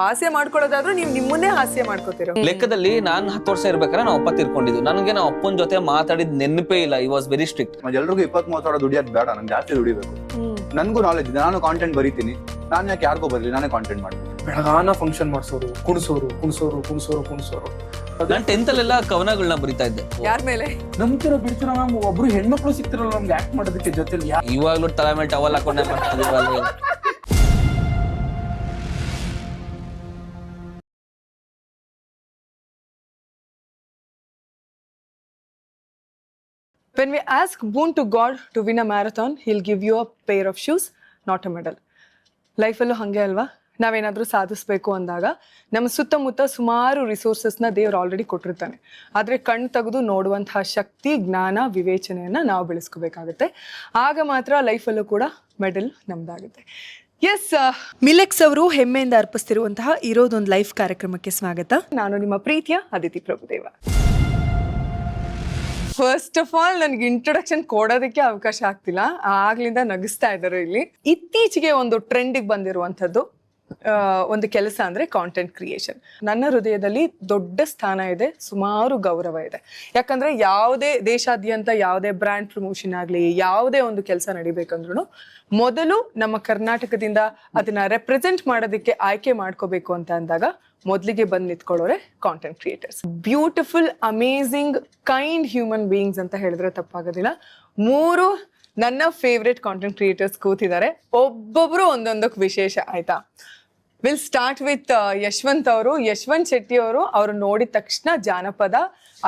ಹಾಸ್ಯ ಮಾಡ್ಕೊಳ್ಳೋದಾದ್ರೂ ನೀವು ನಿಮ್ಮನ್ನೇ ಹಾಸ್ಯ ಮಾಡ್ಕೋತೀರ. ಲೆಕ್ಕದಲ್ಲಿ ನಾನು 10 ವರ್ಷ ಇರ್ಬೇಕಾದ್ರೆ ನಾವು ಅಪ್ಪ ತೀರ್ಕೊಂಡಿದ್ದು. ನನಗೆ ನಾವು ಅಪ್ಪನ ಜೊತೆ ಮಾತಾಡಿದ ನೆನಪೇ ಇಲ್ಲ. I was very strict. ಎಲ್ರಿಗೂ 20-30 ಸಾವಿರ ದುಡಿಯೋದು ಬೇಡ, ನಂಗೆ ಜಾಸ್ತಿ ದುಡಿಬೇಕು. ನನ್ಗೂ ನಾಲೆಜ್ ಇದೆ, ನಾನು ಕಾಂಟೆಂಟ್ ಬರೀತೀನಿ. ನಾನು ಯಾಕೆ ಯಾರಿಗೂ ಬರಲಿ, ನಾನೇ ಕಾಂಟೆಂಟ್ ಮಾಡ್ತೀನಿ. ಬೆಳಗಾನ ಫಂಕ್ಷನ್ ಮಾಡ್ಸೋರು, ಕುಣಿಸೋರು. ನಾನು 10th ಅಲ್ಲೆಲ್ಲ ಕವನಗಳನ್ನ ಬರಿತಾ ಇದ್ದೆ. ಯಾರ ಮೇಲೆ? ನಂಬ್ತಿರೋ ಬಿಡ್ತಿರೋ ಮ್ಯಾಮ್, ಒಬ್ರು ಹೆಣ್ಮಕ್ಳು ಸಿಕ್ತಿರಲ್ಲ ನಮ್ಗೆ ಆಕ್ಟ್ ಮಾಡೋದಕ್ಕೆ ಜೊತೆಲಿ. ಇವಾಗ್ಲೂ ತಲೆ ಮೇಲೆ ಟವಲ್ ಹಾಕೊಂಡೆ ಮಾಡ್ತಾ ಇದೀವಲ್ಲ. When we ask boon to God to win a marathon, he'll give you a pair of shoes, not a medal. ಲೈಫಲ್ಲೂ ಹಾಗೆ ಅಲ್ವಾ? ನಾವೇನಾದರೂ ಸಾಧಿಸ್ಬೇಕು ಅಂದಾಗ ನಮ್ಮ ಸುತ್ತಮುತ್ತ ಸುಮಾರು ರಿಸೋರ್ಸಸ್ನ ದೇವ್ರು ಆಲ್ರೆಡಿ ಕೊಟ್ಟಿರ್ತಾನೆ. ಆದರೆ ಕಣ್ಣು ತೆಗೆದು ನೋಡುವಂತಹ ಶಕ್ತಿ, ಜ್ಞಾನ, ವಿವೇಚನೆಯನ್ನು ನಾವು ಬೆಳೆಸ್ಕೋಬೇಕಾಗುತ್ತೆ. ಆಗ ಮಾತ್ರ ಲೈಫಲ್ಲೂ ಕೂಡ ಮೆಡಲ್ ನಮ್ದಾಗುತ್ತೆ. ಎಸ್, ಮಿಲೆಕ್ಸ್ ಅವರು ಹೆಮ್ಮೆಯಿಂದ ಅರ್ಪಿಸ್ತಿರುವಂತಹ ಇರೋದೊಂದು ಲೈಫ್ ಕಾರ್ಯಕ್ರಮಕ್ಕೆ ಸ್ವಾಗತ. ನಾನು ನಿಮ್ಮ ಪ್ರೀತಿಯ Aditi Prabhudeva. First of all ನನಗೆ ಇಂಟ್ರೊಡಕ್ಷನ್ ಕೊಡೋದಕ್ಕೆ ಅವಕಾಶ ಆಗ್ತಿಲ್ಲ, ಆಗ್ಲಿಂದ ನಗಿಸ್ತಾ ಇದ್ದಾರೆ ಇಲ್ಲಿ. ಇತ್ತೀಚೆಗೆ ಒಂದು ಟ್ರೆಂಡಿಗೆ ಬಂದಿರುವಂಥದ್ದು ಒಂದು ಕೆಲಸ ಅಂದ್ರೆ ಕಾಂಟೆಂಟ್ ಕ್ರಿಯೇಷನ್. ನನ್ನ ಹೃದಯದಲ್ಲಿ ದೊಡ್ಡ ಸ್ಥಾನ ಇದೆ, ಸುಮಾರು ಗೌರವ ಇದೆ. ಯಾಕಂದ್ರೆ ಯಾವುದೇ ದೇಶಾದ್ಯಂತ ಯಾವುದೇ ಬ್ರ್ಯಾಂಡ್ ಪ್ರಮೋಷನ್ ಆಗಲಿ, ಯಾವುದೇ ಒಂದು ಕೆಲಸ ನಡಿಬೇಕಂದ್ರೂ ಮೊದಲು ನಮ್ಮ ಕರ್ನಾಟಕದಿಂದ ಅದನ್ನ ರೆಪ್ರೆಸೆಂಟ್ ಮಾಡೋದಕ್ಕೆ ಆಯ್ಕೆ ಮಾಡ್ಕೋಬೇಕು ಅಂತ ಅಂದಾಗ ಮೊದಲಿಗೆ ಬಂದು ನಿಂತ್ಕೊಳ್ಳೋರೆ content creators. Beautiful, amazing, kind human beings ಅಂತ ಹೇಳಿದ್ರೆ ತಪ್ಪಾಗೋದಿಲ್ಲ. 3 ನನ್ನ ಫೇವ್ರೆಟ್ ಕಾಂಟೆಂಟ್ ಕ್ರಿಯೇಟರ್ಸ್ ಕೂತಿದ್ದಾರೆ. ಒಬ್ಬೊಬ್ರು ಒಂದೊಂದಕ್ಕೆ ವಿಶೇಷ, ಆಯ್ತಾ? ವಿಲ್ ಸ್ಟಾರ್ಟ್ ವಿತ್ ಯಶವಂತ್ ಅವರು. ಯಶವಂತ್ ಶೆಟ್ಟಿ ಅವರು, ಅವ್ರು ನೋಡಿದ ತಕ್ಷಣ ಜಾನಪದ,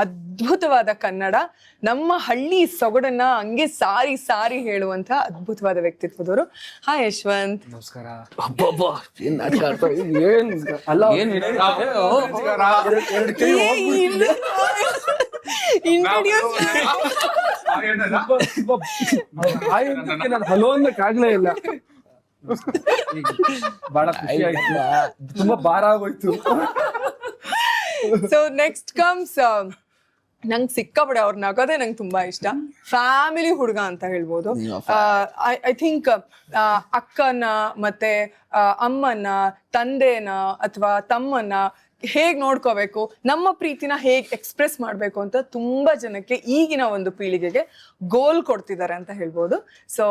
ಅದ್ಭುತವಾದ ಕನ್ನಡ, ನಮ್ಮ ಹಳ್ಳಿ ಸೊಗಡನ್ನ ಹಂಗೆ ಸಾರಿ ಹೇಳುವಂತ ಅದ್ಭುತವಾದ ವ್ಯಕ್ತಿತ್ವದವರು. ಹಾಯ್ ಯಶವಂತ್. ನಮಸ್ಕಾರ. ನಾನು ಹಲೋ ಅನ್ನಕ್ಕಾಗ್ಲೇ ಇಲ್ಲ. ಬಹಳ ಖುಷಿ ಆಯ್ತು, ತುಂಬಾ ಭಾರ ಆಗೋಯ್ತು. ಸೊ ನೆಕ್ಸ್ಟ್ ಕಮ್ಸ್, ನಂಗೆ ಸಿಕ್ಕಾಪಡೆ ಅವ್ರು ನಗೋದೇ ನಂಗೆ ತುಂಬಾ ಇಷ್ಟ. ಫ್ಯಾಮಿಲಿ ಹುಡುಗ ಅಂತ ಹೇಳ್ಬೋದು. ಐ ಥಿಂಕ್ ಅಕ್ಕನ ಮತ್ತೆ ಅಮ್ಮನ, ತಂದೆನ ಅಥವಾ ತಮ್ಮನ ಹೇಗ್ ನೋಡ್ಕೋಬೇಕು, ನಮ್ಮ ಪ್ರೀತಿನ ಹೇಗ್ ಎಕ್ಸ್ಪ್ರೆಸ್ ಮಾಡ್ಬೇಕು ಅಂತ ತುಂಬಾ ಜನಕ್ಕೆ ಈಗಿನ ಒಂದು ಪೀಳಿಗೆಗೆ ಗೋಲ್ ಕೊಡ್ತಿದ್ದಾರೆ ಅಂತ ಹೇಳ್ಬೋದು. So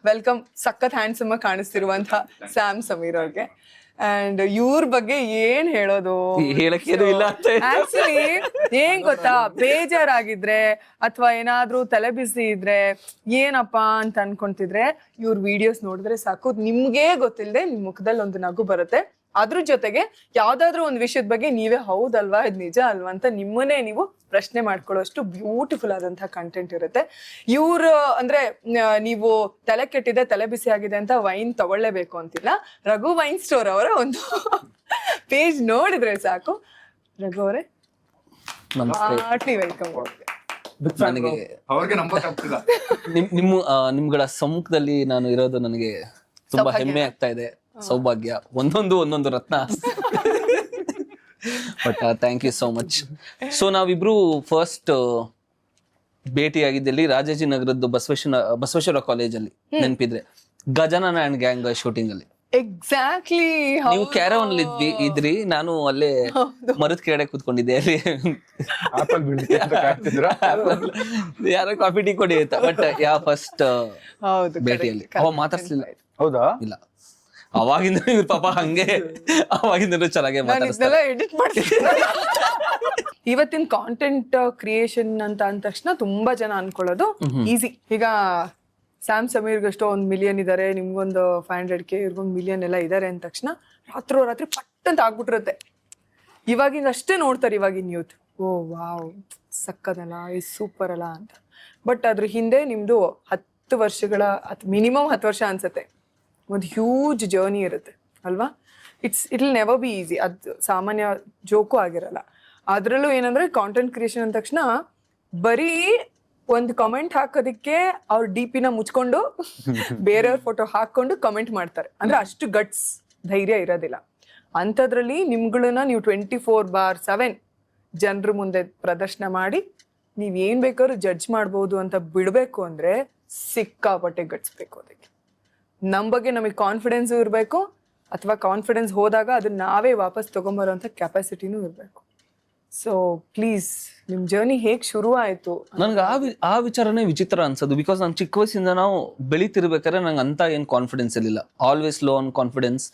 welcome. ಸಖತ್ ಹ್ಯಾಂಡ್ಸಮ್ ಆಗಿ ಕಾಣಿಸ್ತಿರುವಂತಹ ಸ್ಯಾಮ್ ಸಮೀರ್ ಅವ್ರಿಗೆ. ಅಂಡ್ ಇವ್ರ ಬಗ್ಗೆ ಏನ್ ಹೇಳೋದು, ಆಕ್ಚುಲಿ ಏನ್ ಗೊತ್ತಾ, ಬೇಜಾರಾಗಿದ್ರೆ ಅಥವಾ ಏನಾದ್ರೂ ತಲೆ ಬಿಸಿ ಇದ್ರೆ, ಏನಪ್ಪಾ ಅಂತ ಅನ್ಕೊಂತಿದ್ರೆ ಇವ್ರ ವಿಡಿಯೋಸ್ ನೋಡಿದ್ರೆ ಸಾಕು, ನಿಮ್ಗೇ ಗೊತ್ತಿಲ್ಲದೆ ನಿಮ್ ಮುಖದಲ್ಲಿ ಒಂದು ನಗು ಬರುತ್ತೆ. ಅದ್ರ ಜೊತೆಗೆ ಯಾವ್ದಾದ್ರು ಒಂದು ವಿಷಯದ ಬಗ್ಗೆ ನೀವೇ ಹೌದಲ್ವಾ, ಇದು ನಿಜ ಅಲ್ವಾ ಅಂತ ನಿಮ್ಮನ್ನೇ ನೀವು ಪ್ರಶ್ನೆ ಮಾಡ್ಕೊಳ್ಳೋಷ್ಟು ಬ್ಯೂಟಿಫುಲ್ ಆದಂತಹ ಕಂಟೆಂಟ್ ಇರುತ್ತೆ. ಇವ್ರು ಅಂದ್ರೆ ನೀವು ತಲೆ ಕೆಟ್ಟಿದೆ, ತಲೆ ಬಿಸಿ ಆಗಿದೆ ಅಂತ ವೈನ್ ತಗೊಳ್ಳೇಬೇಕು ಅಂತಿಲ್ಲ. ರಘು ವೈನ್ ಸ್ಟೋರ್ ಅವರ ಒಂದು ಪೇಜ್ ನೋಡಿದ್ರೆ ಸಾಕು. ರಘು ಅವರೇ, ಹಾರ್ಟ್ಲಿ ವೆಲ್ಕಮ್. ನನಗೆ ಅವ್ರಿಗೆ ನಂಬಕ್ ಆಗ್ತಿಲ್ಲ, ನಿಮ್ಗಳ ಸಮ್ಮುಖದಲ್ಲಿ ನಾನು ಇರೋದು ನನಗೆ ತುಂಬಾ ಹೆಮ್ಮೆ ಆಗ್ತಾ ಇದೆ. ಸೌಭಾಗ್ಯ, ಒಂದೊಂದು ರತ್ನ. But thank you so much. So ನಾವಿಬ್ರು ಫಸ್ಟ್ ಭೇಟಿಯಾಗಿದ್ದಲ್ಲಿ ರಾಜಾಜಿನಗರದ್ದು ಬಸವೇಶ್ವರ ಕಾಲೇಜಲ್ಲಿ, ನೆನಪಿದ್ರೆ ಗಜಾನನ ಅಂಡ್ ಗ್ಯಾಂಗ್ ಶೂಟಿಂಗ್ ಅಲ್ಲಿ. ಎಕ್ಸಾಕ್ಟ್ಲಿ. ನೀವು ಕ್ಯಾರವನ್ ಇದ್ರಿ, ನಾನು ಅಲ್ಲೇ ಮರದ ಕೆಳಗಡೆ ಕೂತ್ಕೊಂಡಿದ್ದೆ. ಅಲ್ಲಿ ಯಾರೋ ಕಾಫಿ ಟೀ ಕೊಡಿ ಅಂತ. ಬಟ್ ಯಾ ಫಸ್ಟ್ ಭೇಟಿಯಲ್ಲಿ ಅವ ಮಾತಾಡ್ಸ್ಲಿಲ್ಲ. ಹೌದಾ? ಇಲ್ಲ, ಅವಾಗಿಂದ ಪಾಪ ಹಂಗೆ ಅವಾಗಿಂದ ಚೆನ್ನಾಗಿ ಮಾತಾಡ್ತಾರೆ. ಎಡಿಟ್ ಮಾಡ್ತೀನಿ. ಇವತ್ತಿನ ಕಾಂಟೆಂಟ್ ಕ್ರಿಯೇಷನ್ ಅಂತ ಅಂದ ತಕ್ಷಣ ತುಂಬಾ ಜನ ಅನ್ಕೊಳ್ಳೋದು ಈಸಿ. ಈಗ ಸ್ಯಾಮ್ ಸಮೀರ್ಗಷ್ಟೋ 1 ಮಿಲಿಯನ್ ಇದಾರೆ, ನಿಮ್ಗೊಂದು 500K, ಇವ್ರಿಗೊಂದು 1 ಮಿಲಿಯನ್ ಎಲ್ಲ ಇದಾರೆ ಅಂದ ತಕ್ಷಣ ರಾತ್ರಿ ಪಟ್ ಅಂತ ಆಗ್ಬಿಟ್ಟಿರುತ್ತೆ. ಇವಾಗಿಂದ ಅಷ್ಟೇ ನೋಡ್ತಾರೆ ಇವಾಗಿನ ಯೂತ್. ಓ ವಾವ್, ಸಕ್ಕದಲ್ಲ, ಇದು ಸೂಪರ್ ಅಲ್ಲ ಅಂತ. ಬಟ್ ಅದ್ರ ಹಿಂದೆ ನಿಮ್ದು 10 ವರ್ಷಗಳ ಮಿನಿಮಮ್ 10 ವರ್ಷ ಅನ್ಸುತ್ತೆ, ಒಂದು ಹ್ಯೂಜ್ ಜರ್ನಿ ಇರುತ್ತೆ ಅಲ್ವಾ? It will never be easy. ಅದು ಸಾಮಾನ್ಯ ಜೋಕು ಆಗಿರಲ್ಲ. ಅದರಲ್ಲೂ ಏನಂದ್ರೆ ಕಾಂಟೆಂಟ್ ಕ್ರಿಯೇಷನ್ ಅಂದ ತಕ್ಷಣ ಬರೀ ಒಂದು ಕಮೆಂಟ್ ಹಾಕೋದಕ್ಕೆ ಅವ್ರ DP ಮುಚ್ಕೊಂಡು ಬೇರೆಯವ್ರ ಫೋಟೋ ಹಾಕೊಂಡು ಕಮೆಂಟ್ ಮಾಡ್ತಾರೆ. ಅಂದ್ರೆ ಅಷ್ಟು ಗಟ್ಸ್, ಧೈರ್ಯ ಇರೋದಿಲ್ಲ. ಅಂಥದ್ರಲ್ಲಿ ನಿಮ್ಗಳನ್ನ ನೀವು 24/7 ಜನರ ಮುಂದೆ ಪ್ರದರ್ಶನ ಮಾಡಿ ನೀವೇನ್ ಬೇಕಾದ್ರೂ ಜಡ್ಜ್ ಮಾಡ್ಬೋದು ಅಂತ ಬಿಡ್ಬೇಕು ಅಂದ್ರೆ ಸಿಕ್ಕಾಪಟ್ಟೆ ಗಟ್ಸ್ಬೇಕು. ಅದಕ್ಕೆ ನಮ್ಮ ಬಗ್ಗೆ ನಮಗೆ ಕಾನ್ಫಿಡೆನ್ಸ್ ಇರಬೇಕು, ಅಥವಾ ಕಾನ್ಫಿಡೆನ್ಸ್ ಹೋದಾಗ ಅದನ್ನ ನಾವೇ ವಾಪಸ್ ತಗೊಂಬರೋಂಥ ಕೆಪಾಸಿಟಿನೂ ಇರಬೇಕು. ಸೊ ಪ್ಲೀಸ್ ನಿಮ್ ಜರ್ನಿ ಹೇಗ್ ಶುರು ಆಯ್ತು? ನನ್ಗೆ ಆ ವಿಚಾರನೇ ವಿಚಿತ್ರ ಅನ್ಸೋದು. ಬಿಕಾಸ್ ನಾನು ಚಿಕ್ಕ ವಯಸ್ಸಿಂದ ನಾವು ಬೆಳಿತಿರ್ಬೇಕಾದ್ರೆ ನಂಗೆ ಅಂತ ಏನ್ ಕಾನ್ಫಿಡೆನ್ಸ್ ಇರಲಿಲ್ಲ. ಆಲ್ವೇಸ್ ಲೋ ಆನ್ ಕಾನ್ಫಿಡೆನ್ಸ್,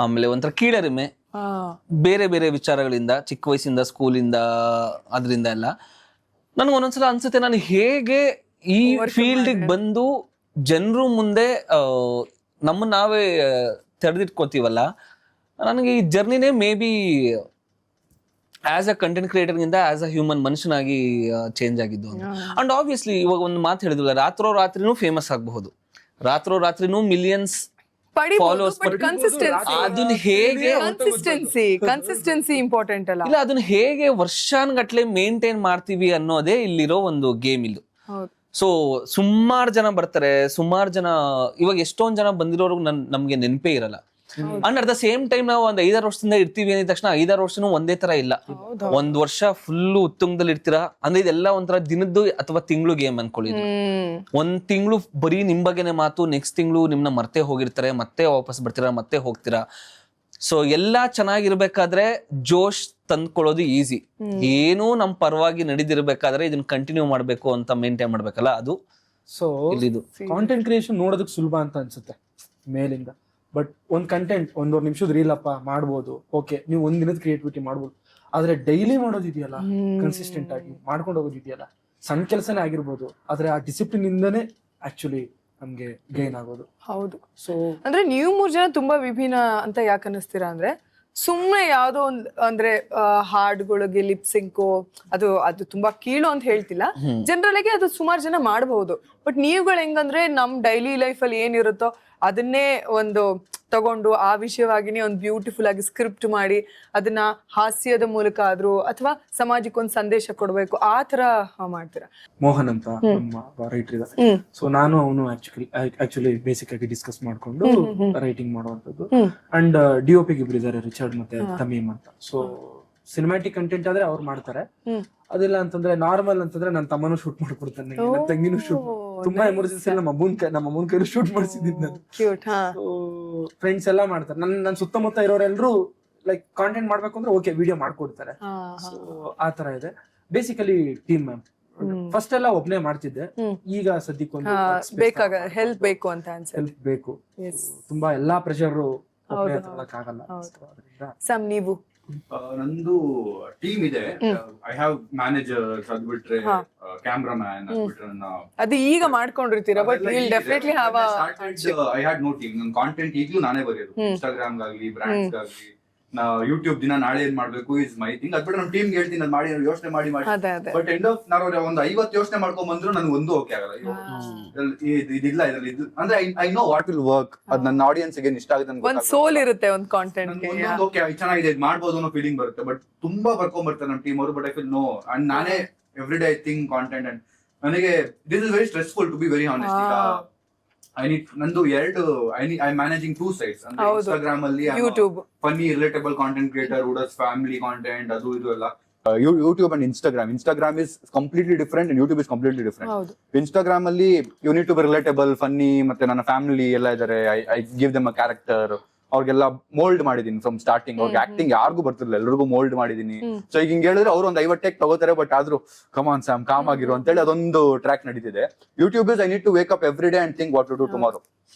ಆಮೇಲೆ ಒಂಥರ ಕೀಳರಿಮೆ ಬೇರೆ ಬೇರೆ ವಿಚಾರಗಳಿಂದ, ಚಿಕ್ಕ ವಯಸ್ಸಿಂದ, ಸ್ಕೂಲಿಂದ, ಅದರಿಂದ ಎಲ್ಲ. ನನ್ಗೆ ಒಂದೊಂದ್ಸಲ ಅನ್ಸುತ್ತೆ ನಾನು ಹೇಗೆ ಈ ಫೀಲ್ಡಿಗೆ ಬಂದು ಜನರು ಮುಂದೆ ನಮ್ಮನ್ನ ನಾವೇ ತೆರೆದಿಟ್ಕೋತೀವಲ್ಲ, ನನಗೆ ಈ ಜರ್ನಿನೇ may be as a content creator ಗಿಂತ ಆಸ್ ಅ ಹ್ಯೂಮನ್ ಮನುಷ್ಯನಾಗಿ ಚೇಂಜ್ ಆಗಿದ್ದು. ಅಂಡ್ ಆಬ್ವಿಯಸ್ಲಿ ಇವಾಗ ಒಂದು ಮಾತು ಹೇಳಿದ್ವಲ್ಲ, ರಾತ್ರಿನೂ ಫೇಮಸ್ ಆಗಬಹುದು, ರಾತ್ರಿನೂ ಮಿಲಿಯನ್ಸ್ ಫಾಲೋವರ್ಸ್, ಅದನ್ನ ಹೇಗೆ ಕನ್ಸಿಸ್ಟೆನ್ಸಿ ಇಂಪಾರ್ಟೆಂಟ್ ಅಲ್ಲ, ಇಲ್ಲ ಅದನ್ನ ಹೇಗೆ ವರ್ಷಾನ್ಗಟ್ಲೆ ಮೇಂಟೈನ್ ಮಾಡ್ತೀವಿ ಅನ್ನೋದೇ ಇಲ್ಲಿರೋ ಒಂದು ಗೇಮ್ ಇದು. ಸೊ ಸುಮಾರು ಜನ ಬರ್ತಾರೆ, ಸುಮಾರು ಜನ, ಇವಾಗ ಎಷ್ಟೊಂದ್ ಜನ ಬಂದಿರೋರು ನಮ್ಗೆ ನೆನಪೇ ಇರಲ್ಲ. And at the same time ನಾವು ಒಂದ್ 5-6 ವರ್ಷದಿಂದ ಇರ್ತೀವಿ ಅಂದ ತಕ್ಷಣ 5-6 ವರ್ಷನೂ ಒಂದೇ ತರ ಇಲ್ಲ. ಒಂದ್ ವರ್ಷ ಫುಲ್ ಉತ್ತುಂಗದಲ್ಲಿ ಇರ್ತೀರಾ ಅಂದ್ರೆ ಇದೆಲ್ಲ ಒಂಥರ ದಿನದ್ದು ಅಥವಾ ತಿಂಗಳು ಗೇಮ್ ಅನ್ಕೊಳ್ಳಿ. ಒಂದ್ ತಿಂಗಳು ಬರೀ ನಿಮ್ ಬಗ್ಗೆನೆ ಮಾತು, ನೆಕ್ಸ್ಟ್ ತಿಂಗಳು ನಿಮ್ನ ಮರ್ತೆ ಹೋಗಿರ್ತಾರೆ, ಮತ್ತೆ ವಾಪಸ್ ಬರ್ತೀರಾ, ಮತ್ತೆ ಹೋಗ್ತೀರಾ. ಸೊ ಎಲ್ಲಾ ಚೆನ್ನಾಗಿರ್ಬೇಕಾದ್ರೆ ಜೋಶ್ ತಂದ್ಕೊಳ್ಳೋದು ಈಸಿ. ಏನೂ ನಮ್ ಪರವಾಗಿ ನಡೀದಿರ್ಬೇಕಾದ್ರೆ ಇದನ್ನ ಕಂಟಿನ್ಯೂ ಮಾಡ್ಬೇಕು ಅಂತ ಮೇಂಟೈನ್ ಮಾಡ್ಬೇಕಲ್ಲ, ಅದು ಸೊ ಕಾಂಟೆಂಟ್ ಕ್ರಿಯೇಷನ್ ನೋಡೋದಕ್ಕೆ ಸುಲಭ ಅಂತ ಅನ್ಸುತ್ತೆ ಮೇಲಿಂದ. ಬಟ್ ಒಂದ್ ಕಂಟೆಂಟ್ 1.5 ನಿಮಿಷದ ರೀಲ್ ಅಪ್ಪ ಮಾಡ್ಬೋದು, ಓಕೆ, ನೀವು ಒಂದ್ ದಿನದ ಕ್ರಿಯೇಟಿವಿಟಿ ಮಾಡ್ಬೋದು. ಆದ್ರೆ ಡೈಲಿ ಮಾಡೋದಿದೆಯಲ್ಲ, ಕನ್ಸಿಸ್ಟೆಂಟ್ ಆಗಿ ಮಾಡ್ಕೊಂಡು ಹೋಗೋದಿದೆಯಲ್ಲ, ಸಣ್ಣ ಕೆಲಸನೇ ಆಗಿರ್ಬೋದು, ಆದ್ರೆ ಆ ಡಿಸಿಪ್ಲಿನ್ ಇಂದನೇ ಆಕ್ಚುಲಿ ನಮ್ಗೆ ಗೈನ್ ಆಗೋದು. ಹೌದು. ಸೊ ಅಂದ್ರೆ ನೀವು 3 ಜನ ತುಂಬಾ ವಿಭಿನ್ನ ಅಂತ ಯಾಕೆ ಅನ್ನಿಸ್ತೀರಾ ಅಂದ್ರೆ, ಸುಮ್ಮನೆ ಯಾವ್ದೋ ಒಂದು ಅಂದ್ರೆ ಹಾಡ್ಗಳಿಗೆ ಲಿಪ್ಸಿಂಕು ಅದು ತುಂಬಾ ಕೀಳು ಅಂತ ಹೇಳ್ತಿಲ್ಲ, ಜನರಲ್ ಆಗಿ ಅದು ಸುಮಾರು ಜನ ಮಾಡಬಹುದು. ಬಟ್ ನೀವುಗಳು ಹೆಂಗಂದ್ರೆ ನಮ್ ಡೈಲಿ ಲೈಫ್ ಅಲ್ಲಿ ಏನಿರುತ್ತೋ ಅದನ್ನೇ ಒಂದು ತಗೊಂಡು ಆ ವಿಷಯವಾಗಿನೇ ಒಂದು ಬ್ಯೂಟಿಫುಲ್ ಆಗಿ ಸ್ಕ್ರಿಪ್ಟ್ ಮಾಡಿ ಅದನ್ನ ಹಾಸ್ಯದ ಮೂಲಕ ಆದ್ರೂ ಅಥವಾ ಸಮಾಜಕ್ಕೆ ಒಂದು ಸಂದೇಶ ಕೊಡ್ಬೇಕು, ಆ ತರ ಮಾಡ್ತೀರಾ. ಮೋಹನ್ ಅಂತ ನಮ್ಮ ರೈಟರ್ ಇದ್ದಾರೆ. ಸೊ ನಾನು ಅವನು ಆಕ್ಚುಲಿ ಬೇಸಿಕ್ ಆಗಿ ಡಿಸ್ಕಸ್ ಮಾಡ್ಕೊಂಡು ರೈಟಿಂಗ್ ಮಾಡುವಂತದ್ದು. ಅಂಡ್ DOP ಇಬ್ರು ಇದ್ದಾರೆ, ರಿಚರ್ಡ್ ಮತ್ತೆ ತಮೀಮ್ ಅಂತ. ಸೊ ಸಿನಿಮ್ಯಾಟಿಕ್ ಕಂಟೆಂಟ್ ಆದ್ರೆ ಅವ್ರು ಮಾಡ್ತಾರೆ. ಅದಿಲ್ಲ ಅಂತಂದ್ರೆ ನಾರ್ಮಲ್ ಅಂತಂದ್ರೆ ನನ್ನ ತಮ್ಮನೂ ಶೂಟ್ ಮಾಡ್ಕೊಡ್ತಾನೆ, ನನ್ನ ತಂಗಿನೂ ಶೂಟ್, ತುಂಬಾ ಎಮರ್ಜೆನ್ಸಿ ನಮ್ಮ ಅಮ್ಮನ ಕೈಲಿ ಶೂಟ್ ಮಾಡಿಸಿದ್ದೀನಿ ನಾನು. ಫ್ರೆಂಡ್ಸ್ ಎಲ್ಲ ಮಾಡ್ತಾರೆ, ನನ್ನ ಸುತ್ತಮುತ್ತ ಇರೋರೆಲ್ಲರೂ ಲೈಕ್ ಕಾಂಟೆಂಟ್ ಮಾಡ್ಬೇಕು ಅಂದ್ರೆ ಓಕೆ ವಿಡಿಯೋ ಮಾಡ್ಕೊಡ್ತಾರೆ. ಸೊ ಆ ತರ ಇದೆ ಬೇಸಿಕಲಿ ಟೀಮ್. ಮ್ಯಾಮ್ ಫಸ್ಟ್ ಎಲ್ಲ ಒಬ್ನೇ ಮಾಡ್ತಿದ್ದೆ, ಈಗ ಸದ್ಯಕ್ಕೊಂದು ಹೆಲ್ಪ್ ಬೇಕು ಅಂತ ಅನ್ಸುತ್ತೆ. ಹೆಲ್ಪ್ ಬೇಕು, ತುಂಬಾ ಎಲ್ಲಾ ಪ್ರೆಷರ್ ಆಗಲ್ಲ. ಸಮ್ ನೀವು? ನಂದು ಟೀಮ್ ಇದೆ. ಐ ಹ್ಯಾವ್ ಮ್ಯಾನೇಜರ್ಸ್, ಅದ್ ಬಿಟ್ರೆ ಕ್ಯಾಮ್ರಾಮ್ಯಾನ್, ಅದ್ ಬಿಟ್ರೆ ಅದು ಈಗ ಮಾಡ್ಕೊಂಡಿರ್ತೀರಾ. But will definitely have I had no team. ನನ್ನ ಕಾಂಟೆಂಟ್ ಈಗಲೂ ನಾನೇ ಬರೆಯೋದು, ಇನ್ಸ್ಟಾಗ್ರಾಮ್ ಗಾಗ್ಲಿ ಬ್ರಾಂಡ್ಸ್ ಗಾಗ್ಲಿ. ಯೂಟ್ಯೂಬ್ ದಿನ ನಾಳೆ ಏನ್ ಮಾಡ್ಬೇಕು ಇಸ್ ಮೈ ಥಿಂಗ್. ಅದ್ ಬಿಟ್ರೆ ನಾನು ಟೀಮ್ ಹೇಳ್ತೀನಿ, ಅದು ಮಾಡಿ ಯೋಚನೆ ಮಾಡಿ. ಬಟ್ ಎಂಡ್ ಆಫ್ ನಾವು ಒಂದು 50 ಯೋಚನೆ ಮಾಡ್ಕೊಂಡ್ ಬಂದ್ರು ನನ್ಗೆ ಒಂದು ಓಕೆ ಆಗಲ್ಲ. ಇದಿಲ್ಲ ಇದ್ರಲ್ಲಿ ಇದು ಅಂದ್ರೆ I know what will work, ಅದ್ ನನ್ನ ಆಡಿಯನ್ಸ್ ಗೆ ಇಷ್ಟ ಆಗುತ್ತೆ. ಒಂದ್ ಸೋಲ್ ಇರುತ್ತೆ ಒಂದು ಕಾಂಟೆಂಟ್. ಓಕೆ ಚೆನ್ನಾಗಿದೆ, ಇದು ಮಾಡ್ಬೋದು ಅನ್ನೋ ಫೀಲಿಂಗ್ ಬರುತ್ತೆ. ಬಟ್ ತುಂಬಾ ಬರ್ಕೊಂಡ್ ಬರ್ತಾರೆ ನಮ್ಮ ಟೀಮ್ ಅವರು. But I feel no, and ನಾನೇ every day I think content. And ನನಗೆ this is very stressful to be very honest. ನಂದು ಐ ಮ್ಯಾನೇಜಿಂಗ್ 2 sites. ಅಂದ್ರೆ ಇನ್ಸ್ಟಾಗ್ರಾಮ್ ಅಲ್ಲಿ ಫನ್ನಿ ರಿಲೇಟಬಲ್ ಕಾಂಟೆಂಟ್ ಕ್ರಿಯೇಟರ್, ವುಡಸ್ ಫ್ಯಾಮಿಲಿ ಕಾಂಟೆಂಟ್, ಅದು ಇದು ಎಲ್ಲ. YouTube and Instagram is completely different and YouTube is completely different. Instagram ಅಲ್ಲಿ you need to be relatable, funny, ಮತ್ತೆ ನನ್ನ ಫ್ಯಾಮಿಲಿ ಎಲ್ಲ ಇದಾರೆ. I give them a character. ಅವ್ರಿಗೆಲ್ಲ ಮೋಲ್ಡ್ ಮಾಡಿದೀನಿ ಫ್ರಮ್ ಸ್ಟಾರ್ಟಿಂಗ್. ಅವ್ರಿಗೆ ಆಕ್ಟಿಂಗ್ ಯಾರಿಗೂ ಬರ್ತಿರ್ಲಿಲ್ಲ, ಎಲ್ಲರಿಗೂ ಮೋಲ್ಡ್ ಮಾಡಿದೀನಿ. ಸೊ ಈಗ ಹಿಂಗ್ ಹೇಳಿದ್ರೆ ಅವ್ರು ಒಂದು 50 ಟೇಕ್ ತಗೋತಾರೆ, ಬಟ್ ಆದ್ರೂ ಕಮಾನ್ ಸ್ಯಾಮ್ ಕಾಮ್ ಆಗಿರೋ ಅಂತೇಳಿ ಅದೊಂದು ಟ್ರ್ಯಾಕ್ ನಡೀತಿದೆ. YouTube is I need to wake up every day and think what to do tomorrow.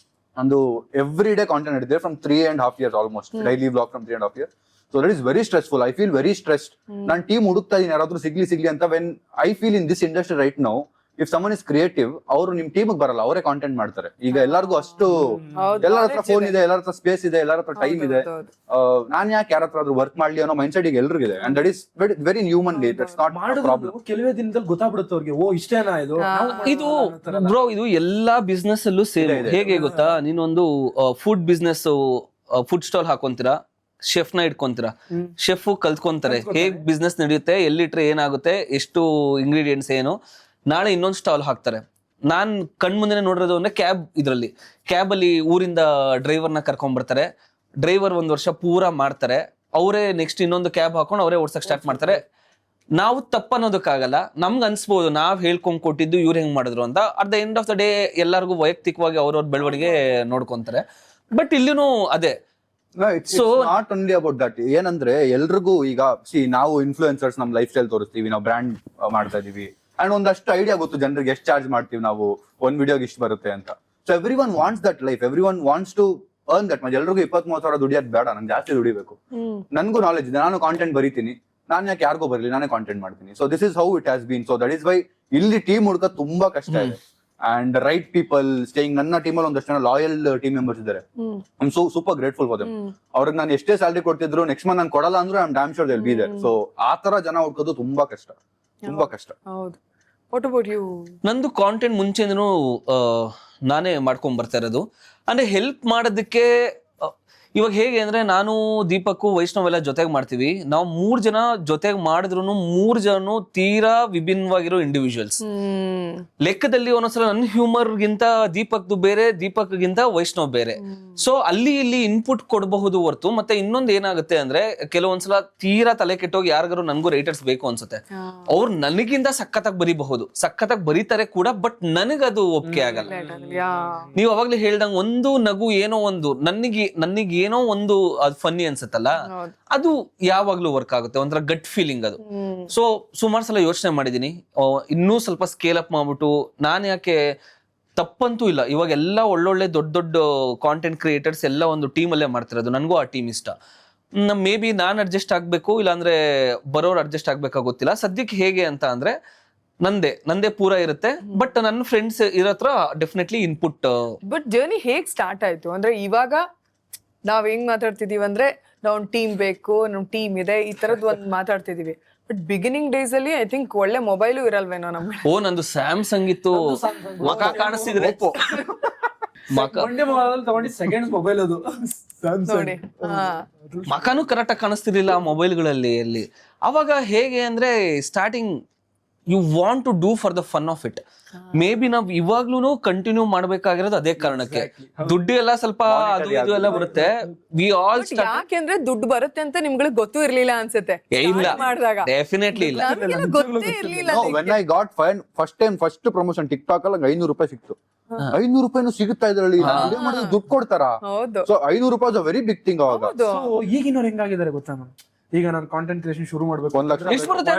ಒಂದು ಎವ್ರಿ ಡೇ ಕಾಂಟೆಂಟ್ ನಡೀತಿದೆ from 3.5 years almost. Daily vlog from 3.5 years. So that is very stressful. I feel very stressed. ನಾನು team ಹುಡುಕ್ತಾ ಇದೀನಿ, ಯಾರಾದ್ರೂ ಸಿಗ್ಲಿ ಅಂತ. When I feel in this industry right now, if someone is creative, ಅವರು ನಿಮ್ team ಬರಲ್ಲ, ಅವರೇ ಕಾಂಟೆಂಟ್ ಮಾಡ್ತಾರೆ. ಈಗ ಎಲ್ಲರಿಗೂ ಅಷ್ಟು, ಎಲ್ಲರ ಹತ್ರ ಫೋನ್ ಇದೆ, ಎಲ್ಲರ ಹತ್ರ ಸ್ಪೇಸ್ ಇದೆ, ಎಲ್ಲರ ಹತ್ರ ಟೈಮ್ ಇದೆ. ನಾನ್ ಯಾಕೆ ಯಾರ ಹತ್ರ ವರ್ಕ್ ಮಾಡ್ಲಿ ಅನ್ನೋ ಮೈಂಡ್ ಸೆಟ್ ಈಗ ಎಲ್ರಿಗಿದೆ. And that is very humanly, that's not problem. ಕೆಲವೇ ದಿನದಲ್ಲಿ ಗೊತ್ತಾಗ್ಬಿಡುತ್ತೆ ಅವ್ರಿಗೆ, ಓ ಇಷ್ಟೇನಾ ಇದು. ಬ್ರೋ ಇದು ಎಲ್ಲಾ ಬಿಸ್ನೆಸ್ ಅಲ್ಲೂ ಸೇಮ್. ಹೇಗೆ ಗೊತ್ತಾ, ನೀನೊಂದು ಫುಡ್ ಬಿಸ್ನೆಸ್, ಫುಡ್ ಸ್ಟಾಲ್ ಹಾಕೊಂತೀರಾ, ಶೆಫ್ ನ ಇಟ್ಕೊಂತೀರಾ, ಶೆಫ್ ಕಲ್ತ್ಕೊಂತಾರೆ ಹೇಗ್ ಬಿಸ್ನೆಸ್ ನಡೆಯುತ್ತೆ, ಎಲ್ಲಿಟ್ರೆ ಏನಾಗುತ್ತೆ, ಎಷ್ಟು ಇಂಗ್ರೀಡಿಯೆಂಟ್ಸ್ ಏನು. ನಾಳೆ ಇನ್ನೊಂದು ಸ್ಟಾಲ್ ಹಾಕ್ತಾರೆ. ನಾನ್ ಕಣ್ಮುಂದೆ ನೋಡಿರೋದು ಅಂದ್ರೆ ಕ್ಯಾಬ್ ಅಲ್ಲಿ ಊರಿಂದ ಡ್ರೈವರ್ನ ಕರ್ಕೊಂಡ್ ಬರ್ತಾರೆ. ಡ್ರೈವರ್ 1 ವರ್ಷ ಪೂರಾ ಮಾಡ್ತಾರೆ, ಅವರೇ ನೆಕ್ಸ್ಟ್ ಇನ್ನೊಂದು ಕ್ಯಾಬ್ ಹಾಕೊಂಡು ಅವರೇ ಓಡ್ಸಕ್ ಸ್ಟಾರ್ಟ್ ಮಾಡ್ತಾರೆ. ನಾವು ತಪ್ಪನ್ನೋದಕ್ಕಾಗಲ್ಲ, ನಮ್ಗೆ ಅನ್ಸ್ಬೋದು ನಾವ್ ಹೇಳ್ಕೊಂಡ್ ಕೊಟ್ಟಿದ್ದು ಇವ್ರು ಹೆಂಗ್ ಮಾಡಿದ್ರು ಅಂತ. At the end of the day ಎಲ್ಲರಿಗೂ ವೈಯಕ್ತಿಕವಾಗಿ ಅವ್ರವ್ರ ಬೆಳವಣಿಗೆ ನೋಡ್ಕೊಂತಾರೆ. ಬಟ್ ಇಲ್ಲಿನೂ ಅದೇ, so not only about that. ಏನಂದ್ರೆ ಎಲ್ರಿಗೂ ಈಗ ನಾವು ಇನ್ಫ್ಲೂಯೆನ್ಸರ್ಸ್ ನಮ್ ಲೈಫ್ ಸ್ಟೈಲ್ ತೋರಿಸ್ತೀವಿ, ನಾವು ಬ್ರ್ಯಾಂಡ್ ಮಾಡ್ತಾ ಇದೀವಿ ಅಂಡ್ ಒಂದಷ್ಟು ಐಡಿಯಾ ಗೊತ್ತು ಜನರಿಗೆ ಎಷ್ಟು ಚಾರ್ಜ್ ಮಾಡ್ತೀವಿ ನಾವು ಒಂದ್ ವಿಡಿಯೋಗೆ ಇಷ್ಟು ಬರುತ್ತೆ ಅಂತ. So every one wants that life, every one wants to earn that much. ಎಲ್ರಿಗೂ 20-30 ಸಾವಿರ ದುಡಿಯೋದು ಬೇಡ, ನಂಗೆ ಜಾಸ್ತಿ ದುಡಿಬೇಕು. ನನ್ಗೂ ನಾಲೆಜ್ ಇದೆ, ನಾನು ಕಾಂಟೆಂಟ್ ಬರೀತೀನಿ, ನಾನು ಯಾಕೆ ಯಾರಿಗೂ ಬರಲಿ, ನಾನೇ ಕಾಂಟೆಂಟ್ ಮಾಡ್ತೀನಿ. So this is how it has been. So that is why ಇಲ್ಲಿ ಟೀಮ್ ಹುಡ್ಕೋದು ತುಂಬಾ ಕಷ್ಟ ಇದೆ. And write people staying. ನನ್ನ ಟೀಮಲ್ಲಿ ಒಂದಷ್ಟು ಜನ ಲಾಯಲ್ ಟೀಮ್ ಮೆಂಬರ್ಸ್ ಇದ್ದಾರೆ. I am super grateful for them. ಅವ್ರಿಗೆ ನಾನು ಎಷ್ಟೇ ಸ್ಯಾಲರಿ ಕೊಡ್ತಿದ್ರು ನೆಕ್ಸ್ಟ್ ಮಂತ್ ನಾನು ಕೊಡಲ್ಲ ಅಂದ್ರೆ I am damn sure they will be there. So ಆ ತರ ಜನ ಹುಡ್ಕೋದು ತುಂಬಾ ಕಷ್ಟ, ತುಂಬಾ ಕಷ್ಟ. ಹೌದು. What about you? ನಂದು ಕಾಂಟೆಂಟ್ ಮುಂಚೆನೂ ನಾನೇ ಮಾಡ್ಕೊಂಡ್ ಬರ್ತಾ ಇರೋದು. ಅಂದ್ರೆ ಹೆಲ್ಪ್ ಮಾಡೋದಕ್ಕೆ ಇವಾಗ ಹೇಗೆ ಅಂದ್ರೆ ನಾನು ದೀಪಕ್ ವೈಷ್ಣವ್ ಎಲ್ಲ ಜೊತೆಗೆ ಮಾಡ್ತೀವಿ. ನಾವು 3 ಜನ ಜೊತೆಗೆ ಮಾಡಿದ್ರು 3 ಜನ ತೀರಾ ವಿಭಿನ್ನವಾಗಿರೋ ಇಂಡಿವಿಜುವಲ್ಸ್. ಲೆಕ್ಕದಲ್ಲಿ ಒಂದೊಂದ್ಸಲ ನನ್ನ ಹ್ಯೂಮರ್ ಗಿಂತ ದೀಪಕ್ದು ಬೇರೆ, ದೀಪಕ್ ಗಿಂತ ವೈಷ್ಣವ್ ಬೇರೆ. ಸೊ ಅಲ್ಲಿ ಇಲ್ಲಿ ಇನ್ಪುಟ್ ಕೊಡಬಹುದು ಹೊರತು. ಮತ್ತೆ ಇನ್ನೊಂದು ಏನಾಗುತ್ತೆ ಅಂದ್ರೆ ಕೆಲವೊಂದ್ಸಲ ತೀರಾ ತಲೆ ಕೆಟ್ಟೋಗಿ ಯಾರಿಗಾರು ನನ್ಗೂ ರೈಟರ್ಸ್ ಬೇಕು ಅನ್ಸುತ್ತೆ, ಅವ್ರು ನನಗಿಂತ ಸಖತ್ತಾಗಿ ಬರೀಬಹುದು, ಸಖತ್ತಾಗಿ ಬರೀತಾರೆ ಕೂಡ, ಬಟ್ ನನಗದು ಒಪ್ಪಿಗೆ ಆಗಲ್ಲ. ನೀವು ಅವಾಗ್ಲೇ ಹೇಳ್ದಂಗ ಒಂದು ನಗು ಏನೋ ಒಂದು ನನಗೆ ಏನೋ ಒಂದು ಅದು ಫನ್ನಿ ಅನ್ಸುತ್ತಲ್ಲ, ಅದು ಯಾವಾಗ್ಲೂ ವರ್ಕ್ ಆಗುತ್ತೆ, ಒಂಥರ ಗಟ್ ಫೀಲಿಂಗ್ ಅದು. ಸೊ ಸುಮಾರು ಸಲ ಯೋಚನೆ ಮಾಡಿದೀನಿ, ಇನ್ನೂ ಸ್ವಲ್ಪ ಸ್ಕೇಲ್ ಅಪ್ ಮಾಡ್ಬಿಟ್ಟು ನಾನು ಯಾಕೆ, ತಪ್ಪಂತೂ ಇಲ್ಲ, ಇವಾಗ ಎಲ್ಲ ಒಳ್ಳೊಳ್ಳೆ ದೊಡ್ಡ ದೊಡ್ಡ ಕಾಂಟೆಂಟ್ ಕ್ರಿಯೇಟರ್ಸ್ ಎಲ್ಲ ಒಂದು ಟೀಮ್ ಅಲ್ಲೇ ಮಾಡ್ತಿರೋದು. ನನಗೂ ಆ ಟೀಮ್ ಇಷ್ಟ. ಮೇ ಬಿ ನಾನ್ ಅಡ್ಜಸ್ಟ್ ಆಗ್ಬೇಕು, ಇಲ್ಲಾಂದ್ರೆ ಬರೋರು ಅಡ್ಜಸ್ಟ್ ಆಗ್ಬೇಕಾಗೋತ್ತಿಲ್ಲ. ಸದ್ಯಕ್ಕೆ ಹೇಗೆ ಅಂತ ಅಂದ್ರೆ ನಂದೇ ಪೂರ ಇರುತ್ತೆ, ಬಟ್ ನನ್ನ ಫ್ರೆಂಡ್ಸ್ ಇರೋತ್ರ ಡೆಫಿನೆಟ್ಲಿ ಇನ್ಪುಟ್. ಬಟ್ ಜರ್ನಿ ಹೇಗ್ ಸ್ಟಾರ್ಟ್ ಆಯ್ತು ಅಂದ್ರೆ, ಇವಾಗ ನಾವ್ ಹೆಂಗ್ ಮಾತಾಡ್ತಿದೀವಿ ಅಂದ್ರೆ ನಾವ್ ಟೀಮ್ ಬೇಕು, ನಮ್ ಟೀಮ್ ಇದೆ, ಈ ತರದ್ ಒಂದ್ ಮಾತಾಡ್ತಿದೀವಿ. ಬಟ್ ಬಿಗಿನಿಂಗ್ ಡೇಸ್ ಅಲ್ಲಿ ಐ ಥಿಂಕ್ ಒಳ್ಳೆ ಮೊಬೈಲು ಇರಲ್ವೇನೋ ನಮ್ಗೆ. ಓ, ನಂದು ಸ್ಯಾಮ್ಸಂಗ್ ಇತ್ತು, ಮಕ ಕಾಣಿಸ್ತಿದ್ರೆ ಸೆಕೆಂಡ್ ಮೊಬೈಲ್ ಅದು ನೋಡಿ. ಮಕಾನು ಕರೆಕ್ಟ್ ಆಗಿ ಕಾಣಿಸ್ತಿರ್ಲಿಲ್ಲ ಆ ಮೊಬೈಲ್ಗಳಲ್ಲಿ. ಅಲ್ಲಿ ಅವಾಗ ಹೇಗೆ ಅಂದ್ರೆ starting you want to do for the fun of it. Maybe ನಾವ್ ಇವಾಗ್ಲೂ ಕಂಟಿನ್ಯೂ ಮಾಡ್ಬೇಕಾಗಿರೋದು ಅದೇ ಕಾರಣಕ್ಕೆ. ದುಡ್ಡು ಎಲ್ಲ ಸ್ವಲ್ಪ ಅದು ಇದು ಎಲ್ಲ ಬರುತ್ತೆ. ವಿ ಆಲ್ ಯಾಕೆಂದ್ರೆ ದುಡ್ಡು ಬರುತ್ತೆ ಅಂತ ನಿಮ್ಗಳಿಗೆ ಗೊತ್ತೂ ಇರ್ಲಿಲ್ಲ ಅನ್ಸುತ್ತೆ ಇಲ್ಲ, ಮಾಡಿದಾಗ. ಡೆಫಿನೆಟ್ಲಿ ಇಲ್ಲ. ಗೊತ್ತೇ ಇರ್ಲಿಲ್ಲ. When I got first promotion tick-talk ಅಲ್ಲಿ 500 ರೂಪಾಯಿ ಸಿಕ್ತು. 500 ರೂಪಾಯಿನೂ ಸಿಗುತ್ತಾ ಇದ್ರಲ್ಲಿ, ದುಡ್ಡು ಕೊಡ್ತಾರ. ಸೊ 500 ರೂಪಾಯಿ ವೆರಿ ಬಿಗ್ ಥಿಂಗ್ ಅವಾಗ. ಈಗಿನವ್ರು ಹೆಂಗಾಗಿದ್ದಾರೆ ಗೊತ್ತಾ ಮ್ಯಾಮ್? ಈಗ ನಾನು ಕಾಂಟೆಂಟ್ ಕ್ರಿಯೇಷನ್ ಶುರು ಮಾಡ್ಬೇಕು, 1 ಲಕ್ಷ ಎಷ್ಟು ಬರುತ್ತೆ?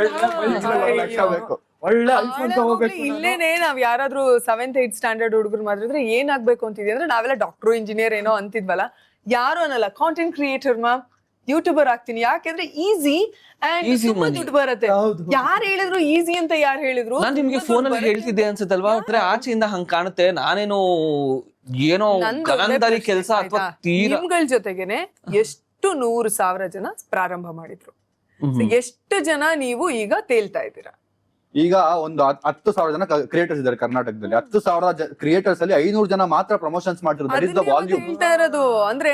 ಬೇಕು. ಒಳ್ಳೆ ಐಫೋನ್ ತಗೋಬೇಕು. ಇಲ್ಲೇನೆ ನಾವ್ ಯಾರಾದ್ರೂ 7th 8th ಸ್ಟ್ಯಾಂಡರ್ಡ್ ಹುಡುಗರು ಮಾತಾಡಿದ್ರೆ ಏನ್ ಆಗ್ಬೇಕು ಅಂತಿದ್ವಿ ಅಂದ್ರೆ, ನಾವೆಲ್ಲ ಡಾಕ್ಟರ್ ಇಂಜಿನಿಯರ್ ಏನೋ ಅಂತಿದ್ವಲ್ಲ. ಯಾರು ಅನ್ನಲ್ಲ, ಕಾಂಟೆಂಟ್ ಕ್ರಿಯೇಟರ್ ಮ್ಯಾಮ್, ಯೂಟ್ಯೂಬರ್ ಆಗ್ತೀನಿ. ಯಾಕೆಂದ್ರೆ ಈಸಿ ಅಂಡ್ ತುಂಬಾ ದುಡ್ಡು ಬರುತ್ತೆ. ಯಾರು ಹೇಳಿದ್ರು ಈಸಿ ಅಂತ? ಯಾರು ಹೇಳಿದ್ರು? ನಾನ್ ನಿಮ್ಗೆ ಫೋನ್ ಅಲ್ಲಿ ಹೇಳ್ತಿದ್ದೆ ಅನ್ಸುತ್ತಲ್ವಾ, ಆಚೆಯಿಂದ ಹಂಗ್ ಕಾಣುತ್ತೆ. ನಾನೇನು ಏನೋ ಗಗನದಾರಿ ಕೆಲಸ ಅಥವಾ ನಿಮ್ಗಳ ಜೊತೆಗೇನೆ ಎಷ್ಟು 100,000 ಜನ ಪ್ರಾರಂಭ ಮಾಡಿದ್ರು. ಎಷ್ಟು ಜನ ನೀವು ಈಗ ತೇಲ್ತಾ ಇದ್ದೀರಾ? ಈಗ ಒಂದು 10,000 ಜನ ಕ್ರಿಯೇಟರ್ಸ್ ಇದ್ದಾರೆ ಕರ್ನಾಟಕದಲ್ಲಿ. 10,000 ಕ್ರಿಯೇಟರ್ಸ್ ಅಲ್ಲಿ 500 ಜನ ಮಾತ್ರ ಪ್ರಮೋಷನ್ಸ್ ಮಾಡ್ತಿರೋದು. That is the volume. ಹೇಳ್ತಾ ಇರೋದು ಅಂದ್ರೆ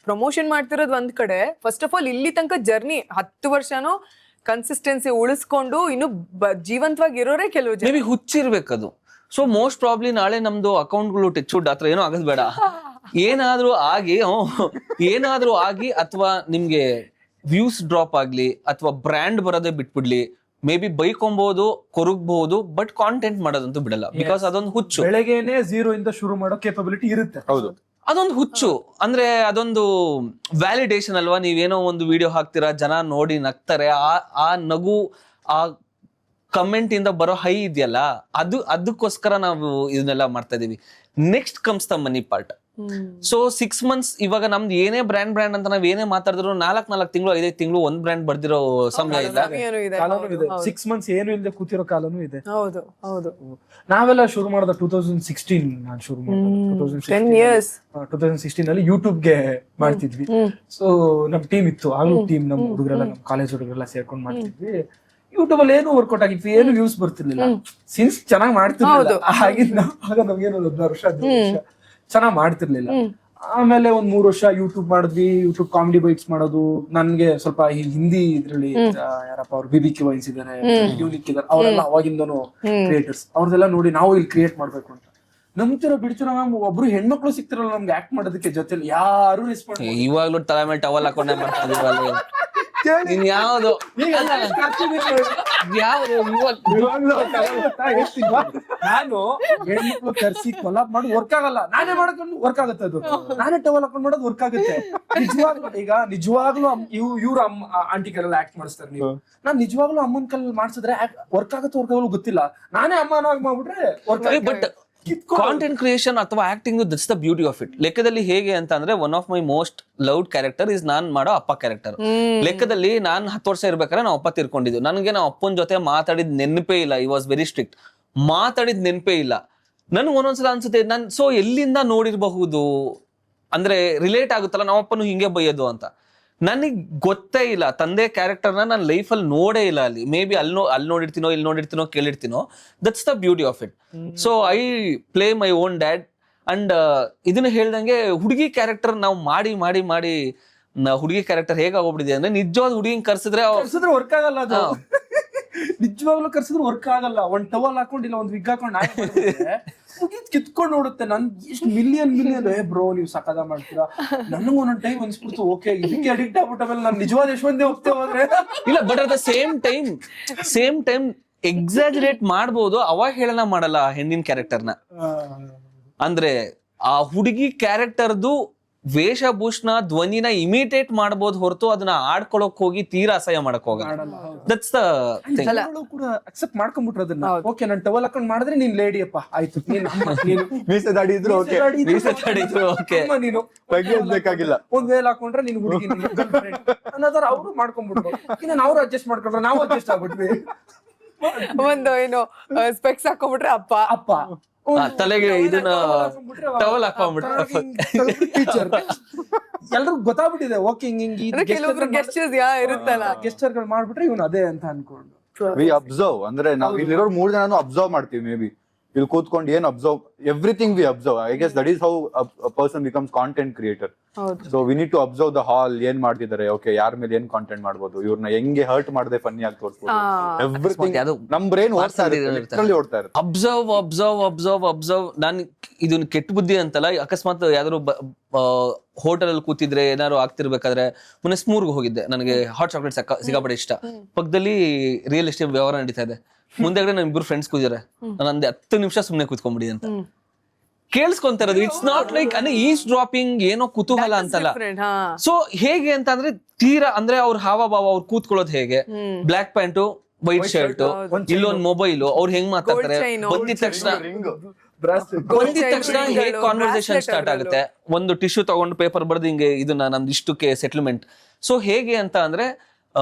ಪ್ರಮೋಷನ್ ಮಾಡ್ತಿರೋದು ಒಂದ್ ಕಡೆ. ಫಸ್ಟ್ ಆಫ್ ಆಲ್ ಇಲ್ಲಿ ತನಕ ಜರ್ನಿ 10 ವರ್ಷನೂ ಕನ್ಸಿಸ್ಟೆನ್ಸಿ ಉಳಿಸ್ಕೊಂಡು ಇನ್ನು ಜೀವಂತವಾಗಿ ಇರೋರೇ ಕೆಲವು ಜನ. ಮೇ ಬಿ ಹುಚ್ಚಿರ್ಬೇಕದು. ಸೊ ಮೋಸ್ಟ್ ಪ್ರಾಬ್ಲಿ ನಾಳೆ ನಮ್ದು ಅಕೌಂಟ್ಗಳು ಟೆಚ್ಚುಡ್ ಆತರ ಏನೋ ಆಗದ್ ಬೇಡ. ಏನಾದ್ರೂ ಆಗಿ ಅಥವಾ ನಿಮ್ಗೆ ವ್ಯೂಸ್ ಡ್ರಾಪ್ ಆಗ್ಲಿ ಅಥವಾ ಬ್ರ್ಯಾಂಡ್ ಬರೋದೇ ಬಿಟ್ಬಿಡ್ಲಿ, ಮೇ ಬಿ ಬೈಕೊಂಬಹುದು, ಕೊರಗಬಹುದು, ಬಟ್ ಕಾಂಟೆಂಟ್ ಮಾಡೋದಂತೂ ಬಿಡಲ್ಲ. ಬಿಕಾಸ್ ಅದೊಂದು ಹುಚ್ಚು. ಬೆಳಗ್ಗೆನೆ 0 ಇಂದ ಶುರು ಮಾಡೋ ಕೇಪಬಿಲಿಟಿ ಇರುತ್ತೆ. ಹೌದು, ಅದೊಂದು ಹುಚ್ಚು. ಅಂದ್ರೆ ಅದೊಂದು ವ್ಯಾಲಿಡೇಷನ್ ಅಲ್ವಾ. ನೀವೇನೋ ಒಂದು ವಿಡಿಯೋ ಹಾಕ್ತೀರಾ, ಜನ ನೋಡಿ ನಗ್ತಾರೆ, ಆ ನಗು, ಆ ಕಮೆಂಟ್ ಇಂದ ಬರೋ ಹೈ ಇದೆಯಲ್ಲ, ಅದಕ್ಕೋಸ್ಕರ ನಾವು ಇದನ್ನೆಲ್ಲ ಮಾಡ್ತಾ ಇದೀವಿ. Next comes the money part. So 6 months ಇವಾಗ ನಮ್ದು ಏನೇ ಬ್ರ್ಯಾಂಡ್ ಅಂತ ನಾವ್ ಏನೇ ಮಾತಾಡಿದ್ರು 4 ತಿಂಗಳು 5 ತಿಂಗಳು ಒಂದ್ ಬ್ರ್ಯಾಂಡ್ ಬರ್ದಿರೋ ಸಮಯ ಇಲ್ಲ. 6 months ಏನು ಇಲ್ಲದೆ ಕೂತಿರೋ ಕಾಲನೂ ಇದೆ. ಹೌದು ಹೌದು. ನಾವೆಲ್ಲ ಶುರು ಮಾಡಿದ 2016. ನಾನು ಶುರು ಮಾಡಿದ 2016 ಅಲ್ಲಿ ಯೂಟ್ಯೂಬ್ಗೆ ಮಾಡ್ತಿದ್ವಿ. ಸೊ ನಮ್ ಟೀಮ್ ಇತ್ತು, ಆಗ್ಲೂ ಟೀಮ್, ನಮ್ ಹುಡುಗರೆಲ್ಲ, ನಮ್ ಕಾಲೇಜ್ ಹುಡುಗರೆಲ್ಲ ಸೇರ್ಕೊಂಡ್ ಮಾಡ್ತಿದ್ವಿ. ಯೂಟ್ಯೂಬ್ ಅಲ್ಲಿ ಏನು ವರ್ಕೌಟ್ ಆಗಿತ್ತು, ಏನು ವ್ಯೂಸ್ ಬರ್ತಿರ್ಲಿಲ್ಲ. ಸಿನ್ಸ್ ಚೆನ್ನಾಗಿ ಮಾಡ್ತಿರ್ಲಿಲ್ಲ. ಆಗ ನಮ್ಗೇನು 16 ವರ್ಷ ಚೆನ್ನಾಗ್ ಮಾಡ್ತಿರ್ಲಿಲ್ಲ. ಆಮೇಲೆ ಒಂದ್ 3 ವರ್ಷ ಯೂಟ್ಯೂಬ್ ಮಾಡಿದ್ವಿ. ಯೂಟ್ಯೂಬ್ ಕಾಮಿಡಿ ಬೈಟ್ಸ್ ಮಾಡೋದು. ನನ್ಗೆ ಸ್ವಲ್ಪ ಹಿಂದಿ ಇದ್ರಲ್ಲಿ ಯಾರಪ್ಪ ಅವ್ರು BBQ ವೈನ್ಸ್ ಇದಾರೆ, ಯೂನಿಕ್ ಇದಾರೆ, ಅವರೆಲ್ಲ ಅವಾಗಿಂದನು ಕ್ರಿಯೇಟರ್ಸ್. ಅವ್ರದೆಲ್ಲ ನೋಡಿ ನಾವು ಇಲ್ಲಿ ಕ್ರಿಯೇಟ್ ಮಾಡ್ಬೇಕು ಅಂತ. ನಂಬ್ತಿರೋ ಬಿಡ್ತಿರೋ ಮ್ಯಾಮ್, ಒಬ್ರು ಹೆಣ್ಮಕ್ಳು ಸಿಕ್ತಿರಲ್ಲ ನಮ್ಗೆ ಆಕ್ಟ್ ಮಾಡೋದಕ್ಕೆ ಜೊತೆಲಿ, ಯಾರು ರೆಸ್ಪಾನ್ಸ್. ಇವಾಗ್ಲೂ ತಲೆ ಮೇಲೆ ಟವಲ್ ಹಾಕೊಂಡೆ ಮಾಡ್ತಾ ಇದೀವಲ್ಲ. ನೀನ್ ಯಾವ್ದು ನಾನು ಹೆಣ್ಮಕ್ಳು ಕರ್ಸಿ ಕೊಲಾಬ್ ಮಾಡಿ ವರ್ಕ್ ಆಗಲ್ಲ, ನಾನೇ ಮಾಡ್ಕೊಂಡು ವರ್ಕ್ ಆಗುತ್ತೆ ಅದು. ನಾನೇ ಟವಲ್ ಹಾಕೊಂಡು ಮಾಡೋದು ವರ್ಕ್ ಆಗುತ್ತೆ ನಿಜವಾಗ್ಲೂ. ಈಗ ನಿಜವಾಗ್ಲೂ ಇವ್ರ ಆಂಟಿ ಕೈಲೆಲ್ಲ ಆಕ್ಟ್ ಮಾಡಿಸ್ತಾರೆ ನೀವು, ನಾನ್ ನಿಜವಾಗ್ಲೂ ಅಮ್ಮನ ಕೈಲಿ ಮಾಡ್ಸಿದ್ರೆ ವರ್ಕ್ ಆಗುತ್ತೆ ವರ್ಕ್ ಆಗಲ್ಲ ಗೊತ್ತಿಲ್ಲ, ನಾನೇ ಅಮ್ಮನಾಗಿ ಮಾಡ್ಬಿಟ್ರೆ ವರ್ಕ್ ಬಟ್ ಕಾಂಟೆಂಟ್ ಕ್ರಿಯೇಷನ್ ಅಥವಾ acting that's the beauty of it. ಲೆಕ್ಕದಲ್ಲಿ ಹೇಗೆ ಅಂತ ಅಂದ್ರೆ one of my most loved character is ನಾನ್ ಮಾಡೋ ಅಪ್ಪ ಕ್ಯಾರೆಕ್ಟರ್. ಲೆಕ್ಕದಲ್ಲಿ ನಾನ್ 10 ವರ್ಷ ಇರ್ಬೇಕಾದ್ರೆ ನಾವು ಅಪ್ಪ ತೀರ್ಕೊಂಡಿದ್ದು. ನನಗೆ ನಾವು ಅಪ್ಪನ ಜೊತೆ ಮಾತಾಡಿದ ನೆನಪೇ ಇಲ್ಲ. ಐ ವಾಸ್ ವೆರಿ ಸ್ಟ್ರಿಕ್ಟ್, ಮಾತಾಡಿದ ನೆನಪೇ ಇಲ್ಲ. ನನ್ಗೆ ಒಂದೊಂದ್ಸಲ ಅನ್ಸುತ್ತೆ ನಾನು ಸೊ ಎಲ್ಲಿಂದ ನೋಡಿರಬಹುದು ಅಂದ್ರೆ ರಿಲೇಟ್ ಆಗುತ್ತಲ್ಲ ನಮ್ಮ ಅಪ್ಪನು ಹಿಂಗೆ ಬೈಯೋದು ಅಂತ. ನನಗ್ ಗೊತ್ತೇ ಇಲ್ಲ, ತಂದೆ ಕ್ಯಾರೆಕ್ಟರ್ನ ನಾನು ಲೈಫಲ್ಲಿ ನೋಡೇ ಇಲ್ಲ. ಅಲ್ಲಿ ಮೇ ಬಿ ಅಲ್ಲಿ ನೋಡಿರ್ತೀನೋ ಇಲ್ಲಿ ನೋಡಿರ್ತೀನೋ ಕೇಳಿರ್ತೀನೋ. That's the beauty of it. So I play my own dad. And ಇದನ್ನ ಹೇಳ್ದಂಗೆ ಹುಡುಗಿ ಕ್ಯಾರೆಕ್ಟರ್ ನಾವು ಮಾಡಿ ಮಾಡಿ ಮಾಡಿ ಹುಡುಗಿ ಕ್ಯಾರೆಕ್ಟರ್ ಹೇಗಾಗೋಗ್ಬಿಟ್ಟಿದೆ ಅಂದ್ರೆ ನಿಜವಾದ ಹುಡುಗಿನ ಕರ್ಸಿದ್ರೆ ವರ್ಕ್ ಆಗಲ್ಲ ಅದು. ನಿಜವಾಗ್ಲೂ ಕರ್ಸಿದ್ರೆ ವರ್ಕ್ ಆಗಲ್ಲ. ಒಂದ್ ಟವಲ್ ಹಾಕೊಂಡಿಲ್ಲ ಒಂದ್ ವಿಗ್ ಹಾಕೊಂಡು ಕಿತ್ಕೊಂಡ್ ನೋಡುತ್ತೆ. ನನ್ ಎಷ್ಟು ಮಿಲಿಯನ್ ಬ್ರೋ ನೀವು ಸಕದ ಮಾಡ್ತೀರಾ. ನನಗೂ ಒಂದೊಂದ್ ಟೈಮ್ ಅನ್ಸ್ಬಿಡ್ತು ಓಕೆ ಇದಕ್ಕೆ ಅಡಿಕ್ಟ್ ಆಗ್ಬಿಟ್ಟ ಮೇಲೆ ನಾನು ನಿಜವಾದ ಯಶವಂತೆ ಹೋಗ್ತೇವೆ ಹೋದ್ರೆ ಇಲ್ಲ. But at the same time exaggerate ಮಾಡ್ಬೋದು, ಅವಾಗ ಹೇಳನ ಮಾಡಲ್ಲ ಹೆಣ್ಣಿನ ಕ್ಯಾರೆಕ್ಟರ್ನ. ಅಂದ್ರೆ ಆ ಹುಡುಗಿ ಕ್ಯಾರೆಕ್ಟರ್ದು ವೇಷಭೂಷಣ ಧ್ವನಿನ ಇಮಿಟೇಟ್ ಮಾಡಬಹುದು ಹೊರತು ಅದನ್ನ ಆಡ್ಕೊಳಕ್ ಹೋಗಿ ತೀರಾ ಅಸಹ್ಯ ಮಾಡಕ್ ಹೋಗಲ್ಲ. That's the thing. ಕೂಡ ಅಕ್ಸೆಪ್ಟ್ ಮಾಡ್ಕೊಂಡ್ಬಿಟ್ರೆ ಅದನ್ನ ಓಕೆ ನಾನು ಟವಲ್ ಹಾಕೊಂಡ್ ಮಾಡಿದ್ರೆ ನೀನ್ ಲೇಡಿ ಅಪ್ಪ ಆಯ್ತು, ನೀನು ಮೀಸೆ ದಾಡಿ ಇದ್ರು ಓಕೆ, ನೀನು ಬೇಕಾಗಿಲ್ಲ. ಒಂದ್ ವೇಲ್ ಹಾಕೊಂಡ್ರೆ ನೀನು ಹುಡುಗಿ ಅನ್ನೋದ್ರ ಅವ್ರು ಮಾಡ್ಕೊಂಡ್ಬಿಟ್ರು. ಇನ್ನ ಅವ್ರು ಅಡ್ಜಸ್ಟ್ ಮಾಡ್ಕೊಂಡ್ರೆ ನಾವು ಅಡ್ಜಸ್ಟ್ ಆಗ್ಬಿಟ್ವಿ. ಒಂದು ಏನು ಸ್ಪೆಕ್ಸ್ ಹಾಕೊಂಡ್ಬಿಟ್ರೆ ಅಪ್ಪ ತಲೆಗೆ ಇದನ್ನ ಟವಲ್ ಹಾಕೊಂಡ್ಬಿಟ್ರೆ ಎಲ್ರಿಗೂ ಗೊತ್ತಾಗ್ಬಿಟ್ಟಿದೆ ಓಕೆ ಹಿಂಗ್ ಕೆಲವೊಬ್ರು ಗೆಸ್ಟರ್ಸ್ ಇರುತ್ತಲ್ಲ ಗೆಸ್ಟರ್ ಗಳು ಮಾಡ್ಬಿಟ್ರೆ ಇವನು ಅದೇ ಅಂತ ಅನ್ಕೊಂಡು. ವಿ ಅಬ್ಸರ್ವ್ ಅಂದ್ರೆ ನಾವು ಇಲ್ಲಿರೋ 3 ಜನನು ಅಬ್ಸರ್ವ್ ಮಾಡ್ತೀವಿ. ಮೇ ಬಿ ಇಲ್ಲಿ ಕೂತ್ಕೊಂಡು ಏನ್ observe everything we observe. I guess that is how a person becomes content creator. So we need to observe the whole, ಏನ್ ಮಾಡ್ತಿದ್ದಾರೆ, ಓಕೆ ಯಾರ ಮೇಲೆ ಏನ್ ಕಾಂಟೆಂಟ್ ಮಾಡ್ಬೋದು, ಇವ್ರನ್ನ ಹೆಂಗೆ ಹರ್ಟ್ ಮಾಡದೆ ಫನ್ನಿ ಆಗಿ ತೋರಿಸ್ಬೋದು. ಎವ್ರಿಥಿಂಗ್ ನಮ್ ಬ್ರೈನ್ ಓಡ್ತಾ ಇರುತ್ತೆ. ಅಬ್ಸರ್ವ್ ನಾನು ಇದನ್ನ ಕೆಟ್ಟ ಬುದ್ಧಿ ಅಂತಲ್ಲ. ಅಕಸ್ಮಾತ್ ಯಾವ್ದಾದ್ರು ಹೋಟೆಲ್ ಅಲ್ಲಿ ಕೂತಿದ್ರೆ ಏನಾದ್ರು ಆಗ್ತಿರ್ಬೇಕಾದ್ರೆ ಮೊನ್ನೆ ಸ್ಮೂರ್ಗ್ ಹೋಗಿದ್ದೆ. ನನಗೆ ಹಾಟ್ ಚಾಕ್ಲೇಟ್ ಸಿಕ್ಕಾಪಟ್ಟೆ ಇಷ್ಟ. ಪಕ್ಕದಲ್ಲಿ ರಿಯಲ್ ಎಸ್ಟೇಟ್ ವ್ಯವಹಾರ ನಡೀತಾ ಇದೆ. ಮುಂದೆಗಡೆ ನಮ್ ಇಬ್ರು ಫ್ರೆಂಡ್ಸ್ ಕೂತಿದ್ದಾರೆ. ನಾನು ಅಂದೆ 10 ನಿಮಿಷ ಸುಮ್ನೆ ಕೂತ್ಕೊಂಡ್ಬಿಡಿ ಅಂತ. ಕೇಳಿಸ್ಕೊಂತ ಇರೋದು. ಇಟ್ಸ್ ನಾಟ್ ಲೈಕ್ ಅಂದ್ರೆ ಈಸ್ ಡ್ರಾಪಿಂಗ್ ಏನೋ ಕುತೂಹಲ ಅಂತಲ್ಲ. ಸೊ ಹೇಗೆ ಅಂತ ಅಂದ್ರೆ ತೀರಾ ಅಂದ್ರೆ ಅವ್ರ ಹಾವಭಾವ ಅವ್ರು ಕೂತ್ಕೊಳ್ಳೋದು ಹೇಗೆ, ಬ್ಲಾಕ್ ಪ್ಯಾಂಟು ವೈಟ್ ಶರ್ಟ್, ಇಲ್ಲೊಂದ್ ಮೊಬೈಲು, ಅವ್ರು ಹೆಂಗ್ ಮಾತಾಡ್ತಾರೆ, ಬಂದಿದ ತಕ್ಷಣ ಹೇಗೆ ಕಾನ್ವರ್ಸೇಷನ್ ಸ್ಟಾರ್ಟ್ ಆಗುತ್ತೆ. ಒಂದು ಟಿಶ್ಯೂ ತಗೊಂಡು ಪೇಪರ್ ಬರ್ದು ಹಿಂಗೆ ಇದನ್ನ ನಮ್ದು ಇಷ್ಟಕ್ಕೆ ಸೆಟಲ್ಮೆಂಟ್. ಸೊ ಹೇಗೆ ಅಂತ ಅಂದ್ರೆ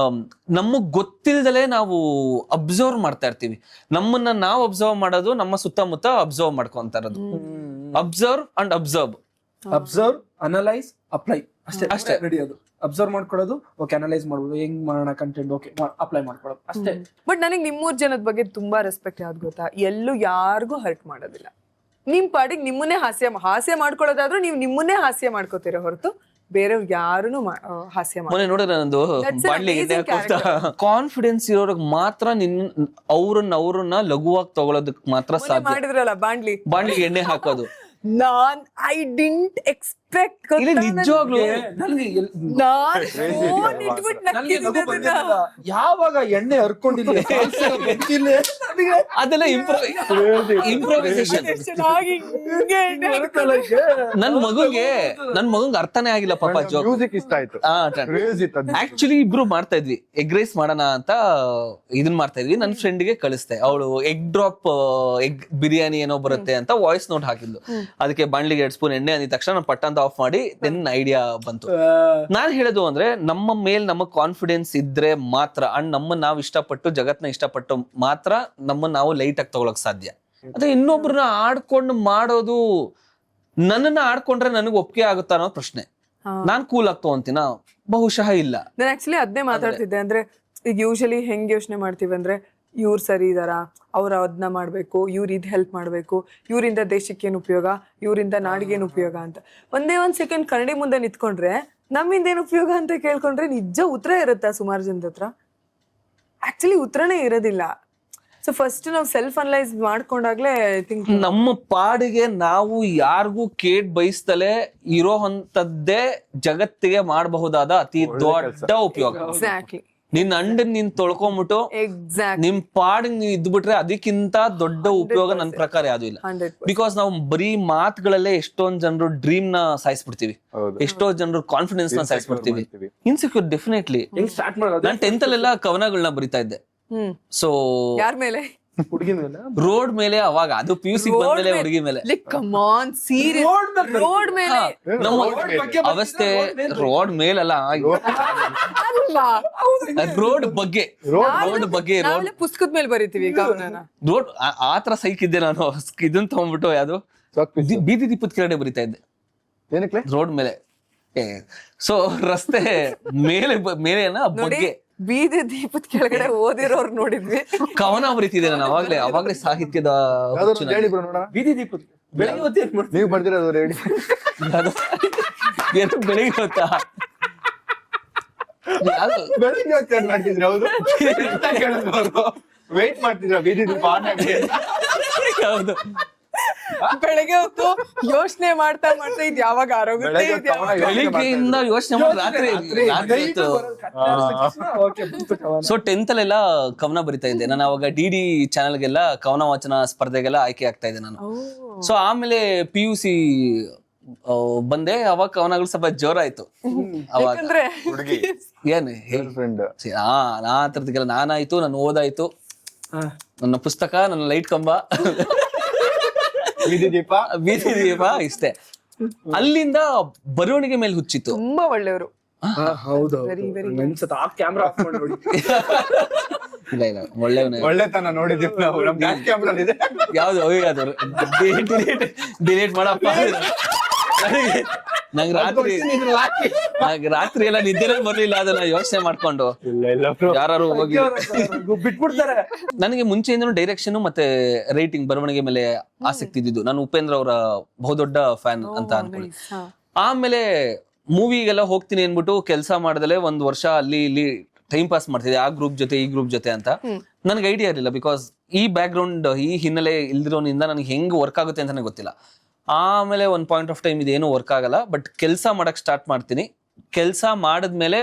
ನಮಗ್ ಗೊತ್ತಿಲ್ದಲೇ ನಾವು ಅಬ್ಸರ್ವ್ ಮಾಡ್ತಾ ಇರ್ತೀವಿ. ನಮ್ಮನ್ನ ನಾವು ಅಬ್ಸರ್ವ್ ಮಾಡೋದು ನಮ್ಮ ಸುತ್ತಮುತ್ತ ಅಬ್ಸರ್ವ್ ಮಾಡ್ಕೊಂತ ಇರೋದು. Observe and observe, analyse, apply ಅಷ್ಟೇ ರೆಡಿ. ಅದು ಅಬ್ಸರ್ವ್ ಮಾಡ್ಕೊಳ್ಳೋದು ಓಕೆ, ಅನಲೈಸ್ ಮಾಡ್ಬೋದು, ಹೆಂಗ್ ಮಾಡೋಣ ಕಂಟೆಂಟ್ ಓಕೆ, ಅಪ್ಲೈ ಮಾಡ್ಕೊಳ್ಳೋದು ಅಷ್ಟೇ. ಬಟ್ ನನಗೆ ನಿಮ್ಮೂರ್ ಜನದ ಬಗ್ಗೆ ತುಂಬಾ ರೆಸ್ಪೆಕ್ಟ್ ಯಾವ್ದು ಗೊತ್ತಾ, ಎಲ್ಲೂ ಯಾರಿಗೂ ಹರ್ಟ್ ಮಾಡೋದಿಲ್ಲ. ನಿಮ್ ಪಾಡಿಗೆ ನಿಮ್ಮನ್ನೇ ಹಾಸ್ಯ ಮಾಡ್ಕೊಳ್ಳೋದಾದ್ರೂ ನೀವು ನಿಮ್ಮನ್ನೇ ಹಾಸ್ಯ ಮಾಡ್ಕೋತೀರ ಹೊರತು ಬೇರೆಯವ್ರಿಗೆ ಯಾರು ಹಾಸ್ಯ ಮೊನ್ನೆ ನೋಡಿದ್ರೆ ನಂದು ಬಾಡ್ಲಿಗೆ ಕಾನ್ಫಿಡೆನ್ಸ್ ಇರೋರ್ಗ್ ಮಾತ್ರ ಅವ್ರನ್ನ ಲಘುವಾಗಿ ತಗೊಳೋದಕ್ ಮಾತ್ರ ಸಾಧ್ಯ. ಮಾಡಿದ್ರಲ್ಲ ಬಾಂಡ್ಲಿಗೆ ಎಣ್ಣೆ ಹಾಕೋದು. ನಾನ್ ಐ ಡಿಂಟ್ ಎಕ್ಸ್ಪೆಕ್ಟ್. ನಿಜವಾಗ್ಲೂ ಯಾವಾಗ ಎಣ್ಣೆ ಹರ್ಕೊಂಡಿಲ್ಲ ಅದೆಲ್ಲ ಇಂಪ್ರೂವೈಸೇಷನ್. ನನ್ ಮಗಂಗೆ ಅರ್ಥನೇ ಆಗಿಲ್ಲ ಪಾಪ. ಮ್ಯೂಸಿಕ್ ಇಷ್ಟ ಆಯ್ತು. ಆಕ್ಚುಲಿ ಇಬ್ರು ಮಾಡ್ತಾ ಇದ್ವಿ, ಎಗ್ ರೈಸ್ ಮಾಡೋಣ ಅಂತ ಇದನ್ ಮಾಡ್ತಾ ಇದ್ವಿ. ನನ್ ಫ್ರೆಂಡ್ಗೆ ಕಳಿಸ್ದೆ. ಅವಳು ಎಗ್ ಬಿರಿಯಾನಿ ಏನೋ ಬರುತ್ತೆ ಅಂತ ವಾಯ್ಸ್ ನೋಟ್ ಹಾಕಿದ್ಲು. ಅದಕ್ಕೆ ಬಾಣ್ಲಿಗೆ 2 ಸ್ಪೂನ್ ಎಣ್ಣೆ ಅಂದಿದ ತಕ್ಷಣ ಪಟ್ಟ ಅಂತ ಆಫ್ ಮಾಡಿ ದೆನ್ ಐಡಿಯಾ ಬಂತು. ನಾನ್ ಹೇಳೋದು ಅಂದ್ರೆ ನಮ್ಮ ಮೇಲ್ ನಮಗ್ ಕಾನ್ಫಿಡೆನ್ಸ್ ಇದ್ರೆ ಮಾತ್ರ ಅಂಡ್ ನಮ್ಮನ್ನ ನಾವು ಇಷ್ಟಪಟ್ಟು ಜಗತ್ನ ಇಷ್ಟಪಟ್ಟು ಮಾತ್ರ ನಮ್ಮನ್ನ ನಾವು ಲೈಟ್ ಆಗಿ ತಗೊಳಕ್ ಸಾಧ್ಯ. ಅದೇ ಇನ್ನೊಬ್ರನ್ನ ಆಡ್ಕೊಂಡು ಮಾಡೋದು, ನನ್ನನ್ನ ಆಡ್ಕೊಂಡ್ರೆ ನನಗೆ ಒಪ್ಪಿಗೆ ಆಗುತ್ತಾ ಅನ್ನೋ ಪ್ರಶ್ನೆ. ನಾನ್ ಕೂಲ್ ಆಗಿ ತಗೊಂತೀನ? ಬಹುಶಃ ಇಲ್ಲ. ನಾನು ಆಕ್ಚುಲಿ ಅದನ್ನೇ ಮಾತಾಡ್ತಿದ್ದೆ. ಅಂದ್ರೆ ಈಗ ಯೂಶಲಿ ಹೆಂಗ್ ಯೋಚನೆ ಮಾಡ್ತೀವಿ ಅಂದ್ರೆ ಇವ್ರು ಸರಿ ಇದಾರ, ಅವ್ರು ಅದನ್ನ ಮಾಡ್ಬೇಕು, ಇವ್ರು ಇದ್ ಹೆಲ್ಪ್ ಮಾಡ್ಬೇಕು, ಇವರಿಂದ ದೇಶಕ್ಕೆ ಏನ್ ಉಪಯೋಗ, ಇವರಿಂದ ನಾಡಿಗೆ ಏನ್ ಉಪಯೋಗ ಅಂತ. ಒಂದ್ ಸೆಕೆಂಡ್ ಕನ್ನಡಿ ಮುಂದೆ ನಿಂತ್ಕೊಂಡ್ರೆ ನಮ್ಮಿಂದ ಏನ್ ಉಪಯೋಗ ಅಂತ ಕೇಳ್ಕೊಂಡ್ರೆ ನಿಜ ಉತ್ತರ ಇರುತ್ತಾ ಸುಮಾರು ಜನದ ಹತ್ರ? ಆಕ್ಚುಲಿ ಉತ್ತರನೇ ಇರೋದಿಲ್ಲ. ಸೊ ಫಸ್ಟ್ ನಾವು ಸೆಲ್ಫ್ ಅನಲೈಸ್ ಮಾಡ್ಕೊಂಡಾಗ್ಲೇ ಐ ಥಿಂಕ್ ನಮ್ಮ ಪಾಡಿಗೆ ನಾವು ಯಾರಿಗೂ ಕೇಡ್ ಬಯಸ್ತಲೇ ಇರೋ ಅಂತದ್ದೇ ಜಗತ್ತಿಗೆ ಮಾಡಬಹುದಾದ ಅತಿ ದೊಡ್ಡ ಉಪಯೋಗ. ಎಕ್ಸಾಕ್ಟ್ಲಿ. ನಿನ್ ಅಂಡನ್ ನೀನ್ ತೊಳ್ಕೊಂಬಿಟ್ಟು ಎಕ್ಸಾಕ್ಟ್ ನಿಮ್ ಪಾಡಿಗೆ ನೀವ್ ಇದ್ಬಿಟ್ರೆ ಅದಕ್ಕಿಂತ ದೊಡ್ಡ ಉಪಯೋಗ ನನ್ ಪ್ರಕಾರ ಯಾವ್ದು ಇಲ್ಲ. 100%. ಬಿಕಾಸ್ ನಾವು ಬರೀ ಮಾತುಗಳಲ್ಲೇ ಎಷ್ಟೊಂದ್ ಜನರು ಡ್ರೀಮ್ ನ ಸಾಯಿಸ್ಬಿಡ್ತೀವಿ, ಎಷ್ಟೋ ಜನರು ಕಾನ್ಫಿಡೆನ್ಸ್ ನ ಸಾಯಿಸ್ಬಿಡ್ತೀವಿ. Insecure definitely. ಹೆಂಗ್ ಸ್ಟಾರ್ಟ್ ಮಾಡೋದು? ನಾನ್ 10th ಅಲ್ಲೆಲ್ಲ ಕವನಗಳನ್ನ ಬರಿತಾ ಇದ್ದೆ. ಸೊ ಯಾರ ಮೇಲೆ? ಹುಡುಗಿ ಮೇಲೆ ರೋಡ್ ಮೇಲೆ, ಅವಾಗ ಅದು PUC ಬಂದ್ಮೇಲೆ ಹುಡುಗಿ ಮೇಲೆ. ಕಮ್ ಆನ್, ಸೀರಿಯಸ್, ರೋಡ್ ಮೇಲೆ ನಮ್ಮ ಅವಸ್ಥೆ ರೋಡ್ ಮೇಲಲ್ಲ, ಅಲ್ವಾ? ರೋಡ್ ಬಗ್ಗೆ ನಾವೆಲ್ಲ ಪುಸ್ತಕದ ಮೇಲೆ ಬರೀತೀವಿ ಕವನನ. ರೋಡ್ ಆತರ ಸೈಕ್ ಇದ್ದೆ ನಾನು. ಇದನ್ನ ತಗೊಂಡ್ಬಿಟ್ಟು ಯಾವ್ದು ಬೀದಿ ದೀಪದ ಕೆಳಗಡೆ ಬರಿತಾ ಇದ್ದೆ ಏನಕ್ಕೆ ರೋಡ್ ಮೇಲೆ. ಸೊ ರಸ್ತೆ ಮೇಲೆ ಬಗ್ಗೆ ಬೀದಿ ದೀಪದ ಕೆಳಗಡೆ ಓದಿರೋರು ನೋಡಿದ್ವಿ. ಕವನ ಬರೀತಿದ್ದೆ ನಾನು ಅವಾಗ್ಲೇ ಸಾಹಿತ್ಯದ ಹುಚ್ಚು ನನಗೆ. ಹೇಳಿ ಬ್ರೋ ನೋಡ. ಬೀದಿ ದೀಪದ ಬೆಳಗ್ಗೆ ಹೊತ್ತು ಏನ್ ಮಾಡ್ತೀವಿ? ನೀವು ಬರ್ದಿರೋದು ಹೇಳಿ. ಅದು ಏನು ಬೆಳಿಗ್ಗೆ ಹೊತ್ತಾ? ಯಾವ್ದು? ಬೆಳಿಗ್ಗೆ ಹೊತ್ತು ಏನ್ ಮಾಡ್ತಿದ್ರಿ? ಹೌದು ವೇಟ್ ಮಾಡ್ತಿದ್ರ ಬೀದಿ ದೀಪ ಆನ್ ಆಗಿ? ಯಾವ್ದು? ಬೆಳಗ್ಗೆ ಹೊತ್ತು ಯೋಚನೆ ಮಾಡ್ತಾ ಇದ್ ಯಾವಾಗ ಆರೋಗುತ್ತೆ, ಬೆಳಗ್ಗೆ ಇದ್ ಯಾವಾಗ- ಹೊತ್ತು ಬೆಳಿಗ್ಗೆಯಿಂದ ಯೋಚನೆ ಮಾಡಿ ರಾತ್ರಿ ಹೊತ್ತು. ಓಕೆ, ಪುಸ್ತಕ. ಸೊ 10th ಅಲ್ಲೆಲ್ಲ ಕವನ ಬರಿತಾ ಇದ್ದೆ ನಾನು. ಅವಾಗ DD ಚಾನೆಲ್ಗೆಲ್ಲ ಕವನ ವಾಚನ ಸ್ಪರ್ಧೆಗೆಲ್ಲ ಆಯ್ಕೆ ಆಗ್ತಾ ಇದ್ದೆ ನಾನು. ಸೊ ಆಮೇಲೆ PUC ಬಂದೆ, ಅವಾಗ ಕವನಗಳು ಸ್ವಲ್ಪ ಜೋರಾಯ್ತು. ಅವಾಗ ಯಾಕಂದ್ರೆ ಹುಡುಗಿ ಏನ್ ಫ್ರೆಂಡ್ ಆ ತರದಕ್ಕೆಲ್ಲ ನಾನಾಯ್ತು, ನನ್ನ ಓದಾಯ್ತು, ನನ್ನ ಪುಸ್ತಕ, ನನ್ನ ಲೈಟ್ ಕಂಬ, ಬೀದಿ ದೀಪ ಬೀದಿ ದೀಪ ಇಷ್ಟೇ. ಅಲ್ಲಿಂದ ಬರವಣಿಗೆ ಮೇಲೆ ಹುಚ್ಚಿತ್ತು. ತುಂಬಾ ಒಳ್ಳೆಯವರು. ಹೌದು, Very, very ಅನ್ಸುತ್ತೆ. ಆ ಕ್ಯಾಮ್ರಾ ಆಫ್ ಮಾಡಿ ನೋಡಿ. ಇಲ್ಲ ಒಳ್ಳೆಯವನೇ. ಒಳ್ಳೆತನ ನೋಡಿದೀವಿ ನಾವು. ನಮ್ ಬ್ಯಾಕ್ ಕ್ಯಾಮ್ರಾ ಇದೆ. ಯಾವ್ದು ಡಿಲೀಟ್ ಮಾಡಪ್ಪ. ನಂಗೆ ರಾತ್ರಿ ಎಲ್ಲ ನಿದ್ದೆನೇ ಬರ್ಲಿಲ್ಲ, ಅದನ್ನ ಯೋಚನೆ ಮಾಡ್ಕೊಂಡು ಯಾರು ಹೋಗಿ ಬಿಟ್ಬಿಡ್ತಾರೆ. ನನಗೆ ಮುಂಚೆಯಿಂದನೂ ಡೈರೆಕ್ಷನ್ ಮತ್ತೆ ರೈಟಿಂಗ್, ಬರವಣಿಗೆ ಮೇಲೆ ಆಸಕ್ತಿ ಇದ್ದಿದ್ದು. ನಾನು ಉಪೇಂದ್ರ ಅವರ ಬಹುದೊಡ್ಡ ಫ್ಯಾನ್ ಅಂತ ಅನ್ಕೊಳ್ಳಿ. ಆಮೇಲೆ ಮೂವಿಗೆಲ್ಲ ಹೋಗ್ತೀನಿ ಅನ್ಬಿಟ್ಟು ಕೆಲಸ ಮಾಡ್ದಲೆ 1 ವರ್ಷ ಅಲ್ಲಿ ಇಲ್ಲಿ ಟೈಮ್ ಪಾಸ್ ಮಾಡ್ತಿದ್ದೆ, ಆ ಗ್ರೂಪ್ ಜೊತೆ ಈ ಗ್ರೂಪ್ ಜೊತೆ ಅಂತ. ನನ್ಗೆ ಐಡಿಯಾ ಇರಲಿಲ್ಲ, ಬಿಕಾಸ್ ಈ ಬ್ಯಾಕ್ ಗ್ರೌಂಡ್, ಈ ಹಿನ್ನೆಲೆ ಇಲ್ದಿರೋನಿಂದ ನನಗೆ ಹೆಂಗ್ ವರ್ಕ್ ಆಗುತ್ತೆ ಅಂತಾನೆ ಗೊತ್ತಿಲ್ಲ. ಆಮೇಲೆ ಒಂದು ಪಾಯಿಂಟ್ ಆಫ್ ಟೈಮ್ ಇದೇನು ವರ್ಕ್ ಆಗಲ್ಲ, ಬಟ್ ಕೆಲಸ ಮಾಡಕ್ ಸ್ಟಾರ್ಟ್ ಮಾಡ್ತೀನಿ. ಕೆಲಸ ಮಾಡಿದ್ಮೇಲೆ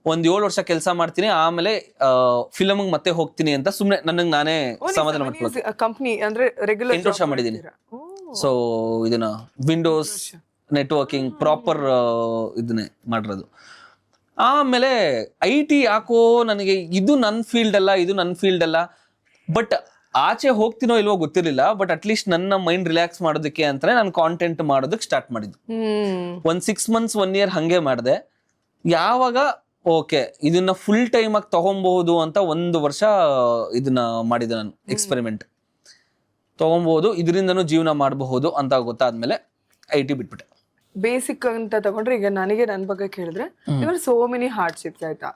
1-7 ವರ್ಷ ಕೆಲಸ ಮಾಡ್ತೀನಿ. ಆಮೇಲೆ ಫಿಲಮ್ ಮತ್ತೆ ಹೋಗ್ತೀನಿ ಅಂತ ಸುಮ್ನೆ ನನಗೆ ನಾನೇ ಸಮಾಧಾನ ಮಾಡ್ಕೊಳ್ಳೋದು. ಕಂಪ್ನಿ ಅಂದ್ರೆ ರೆಗ್ಯುಲರ್ 8 ವರ್ಷ ಮಾಡಿದೀನಿ. ಸೊ ಇದನ್ನ ವಿಂಡೋಸ್ ನೆಟ್ವರ್ಕಿಂಗ್ ಪ್ರಾಪರ್ ಇದನ್ನೇ ಮಾಡಿರೋದು. ಆಮೇಲೆ IT ಯಾಕೋ ನನಗೆ ಇದು ನನ್ನ ಫೀಲ್ಡ್ ಅಲ್ಲ, ಬಟ್ ಆಚೆ ಹೋಗ್ತೀನೋ ಇಲ್ವೋ ಗೊತ್ತಿರಲಿಲ್ಲ. ಬಟ್ ಅಟ್ಲೀಸ್ಟ್ ನನ್ನ ಮೈಂಡ್ ರಿಲ್ಯಾಕ್ಸ್ ಮಾಡೋದಕ್ಕೆ ಅಂತಾನೆ ನಾನು ಕಾಂಟೆಂಟ್ ಮಾಡೋದಕ್ಕೆ ಸ್ಟಾರ್ಟ್ ಮಾಡಿದ್ದು. 6 months 1 year ಹಂಗೆ ಮಾಡಿದೆ. ಯಾವಾಗ ಓಕೆ ಇದನ್ನ ಫುಲ್ ಟೈಮ್ ಆಗಿ ತಗೊಬಹುದು ಅಂತ 1 ವರ್ಷ ಇದನ್ನ ಮಾಡಿದೆ ನಾನು. ಎಕ್ಸ್ಪೆರಿಮೆಂಟ್ ತಗೊಬಹುದು, ಇದರಿಂದನೂ ಜೀವನ ಮಾಡಬಹುದು ಅಂತ ಗೊತ್ತಾದ್ಮೇಲೆ IT ಬಿಟ್ಬಿಟ್ಟೆ. ಬೇಸಿಕ್ ಅಂತ ತಗೊಂಡ್ರೆ, ಈಗ ನನಗೆ ನನ್ನ ಬಗ್ಗೆ ಕೇಳಿದ್ರೆ ಇವರು ಸೋ ಮೆನಿ ಹಾರ್ಡ್ಶಿಪ್ಸ್ ಆಯ್ತಾ.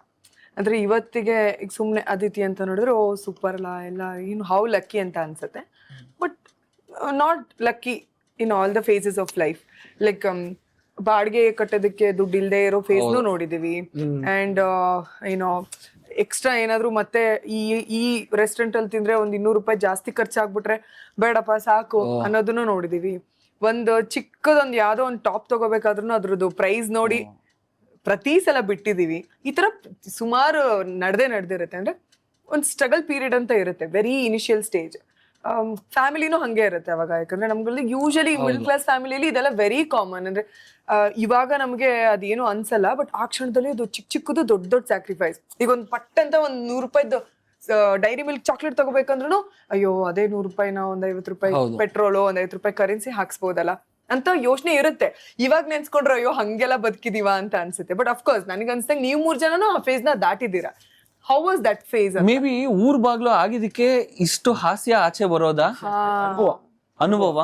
ಅಂದ್ರೆ ಇವತ್ತಿಗೆ ಈಗ ಸುಮ್ನೆ ಅದಿತಿ ಅಂತ ನೋಡಿದ್ರೆ ಓ ಸೂಪರ್ ಅಲ್ಲ ಎಲ್ಲ, ಏನು ಹೌ ಲಕ್ಕಿ ಅಂತ ಅನ್ಸುತ್ತೆ. But not lucky in all the phases of life. Like ಬಾಡಿಗೆ ಕಟ್ಟೋದಕ್ಕೆ ದುಡ್ಡು ಇಲ್ಲದೆ ಇರೋ ಫೇಸ್ನು ನೋಡಿದೀವಿ. ಅಂಡ್ ಏನೋ ಎಕ್ಸ್ಟ್ರಾ ಏನಾದ್ರು ಮತ್ತೆ ಈ ರೆಸ್ಟೋರೆಂಟ್ ಅಲ್ಲಿ ತಿಂದ್ರೆ ಒಂದ್ 200 ರೂಪಾಯಿ ಜಾಸ್ತಿ ಖರ್ಚಾಗ್ಬಿಟ್ರೆ ಬೇಡಪ್ಪ ಸಾಕು ಅನ್ನೋದನ್ನು ನೋಡಿದೀವಿ. ಒಂದು ಚಿಕ್ಕದೊಂದು ಯಾವ್ದೋ ಒಂದು ಟಾಪ್ ತಗೋಬೇಕಾದ್ರೂ ಅದ್ರದ್ದು ಪ್ರೈಸ್ ನೋಡಿ ಪ್ರತಿ ಸಲ ಬಿಟ್ಟಿದೀವಿ. ಈ ತರ ಸುಮಾರು ನಡೆದಿರುತ್ತೆ. ಅಂದ್ರೆ ಒಂದು ಸ್ಟ್ರಗಲ್ ಪೀರಿಯಡ್ ಅಂತ ಇರುತ್ತೆ, ವೆರಿ ಇನಿಷಿಯಲ್ ಸ್ಟೇಜ್. ಫ್ಯಾಮಿಲಿನೂ ಹಂಗೆ ಇರುತ್ತೆ ಅವಾಗ. ಯಾಕಂದ್ರೆ ನಮ್ಗಳಲ್ಲಿ ಯೂಶಲಿ ಮಿಡಲ್ ಕ್ಲಾಸ್ ಫ್ಯಾಮಿಲಿಯಲ್ಲಿ ಇದೆಲ್ಲ ವೆರಿ ಕಾಮನ್. ಅಂದ್ರೆ ಇವಾಗ ನಮ್ಗೆ ಅದೇನು ಅನ್ಸಲ್ಲ, ಬಟ್ ಆ ಕ್ಷಣದಲ್ಲಿ ಅದು ಚಿಕ್ಕದು ದೊಡ್ಡ ಸ್ಯಾಕ್ರಿಫೈಸ್. ಈಗ ಒಂದು ಪಟ್ ಅಂತ ಒಂದ್ 100 ರೂಪಾಯಿದು ಡೈರಿ ಮಿಲ್ಕ್ ಚಾಕ್ಲೇಟ್ ತಗೋಬೇಕಂದ್ರೂ ಅಯ್ಯೋ ಅದೇ 100 ರೂಪಾಯಿನ ಒಂದ್ 50 ರೂಪಾಯಿ ಪೆಟ್ರೋಲು, ಒಂದ್ 50 ರೂಪಾಯಿ ಕರೆನ್ಸಿ ಹಾಕ್ಸ್ಬೋದಲ್ಲ ಅಂತ ಯೋಚನೆ ಇರುತ್ತೆ. ಇವಾಗ ನೆನ್ಸ್ಕೊಂಡ್ರೆ ಅಯ್ಯೋ ಹಂಗೆಲ್ಲ ಬದುಕಿದೀವ ಅಂತ ಅನ್ಸುತ್ತೆ. ಬಟ್ ಅಫ್ಕೋರ್ಸ್ ನನಗೆ ಅನ್ಸ್ತಂಗೆ ನೀವು 3 ಜನನು ಆ ಫೇಸ್ ನ ದಾಟಿದ್ದೀರಾ. How was that phase? May be ಊರ್ ಬಾಗ್ಲು ಆಗಿದ್ದಕ್ಕೆ ಇಷ್ಟು ಹಾಸ್ಯ ಆಚೆ ಬರೋದಾ? ಅನುಭವ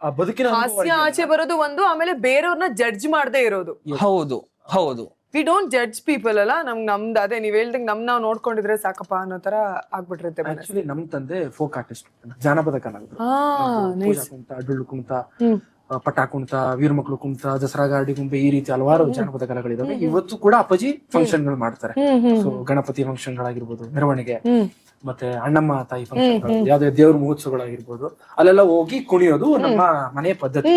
ಆ ಬದುಕಿನ ಹಾಸ್ಯ ಆಚೆ ಬರೋದು ಒಂದು, ಆಮೇಲೆ ಬೇರೆಯವ್ರನ್ನ ಜಡ್ಜ್ ಮಾಡದೇ ಇರೋದು. ಹೌದು ವಿ ಡೋಂಟ್ ಜಡ್ಜ್ ಪೀಪಲ್ ಅಲ್ಲ. ನಮ್ದು ಅದೇ ನೀವ್ ಹೇಳ್ದಂಗೆ ನಾವು ನೋಡ್ಕೊಂಡಿದ್ರೆ ಸಾಕಪ್ಪ ಅನ್ನೋ ತರ ಆಗ್ಬಿಟ್ಟಿರುತ್ತೆ. ಆಕ್ಚುಲಿ ನಮ್ ತಂದೆ ಫೋಕ್ ಆರ್ಟಿಸ್ಟ್, ಜಾನಪದ ಕಲಾವಿದರು. ಕುಣಿತ, ಡೊಳ್ಳು ಕುಣಿತ, ಪಟ್ಟ ಕುಣಿತ, ವೀರಮಕ್ಳು ಕುಣಿತ, ದಸರಾ ಗಾಡಿ ಕುಣಿತ, ಈ ರೀತಿ ಹಲವಾರು ಜಾನಪದ ಕಲೆಗಳಿದಾವೆ. ಇವತ್ತು ಕೂಡ ಅಪ್ಪಾಜಿ ಫಂಕ್ಷನ್ ಗಳು ಮಾಡ್ತಾರೆ. ಸೊ ಗಣಪತಿ ಫಂಕ್ಷನ್ ಗಳಾಗಿರ್ಬೋದು, ಮೆರವಣಿಗೆ, ಮತ್ತೆ ಅಣ್ಣಮ್ಮ ತಾಯಿ ಫಂಕ್ಷನ್, ಯಾವ್ದೇ ದೇವ್ರ ಮಹೋತ್ಸವಗಳಾಗಿರ್ಬೋದು, ಅಲ್ಲೆಲ್ಲ ಹೋಗಿ ಕುಣಿಯೋದು ನಮ್ಮ ಮನೆಯ ಪದ್ಧತಿ.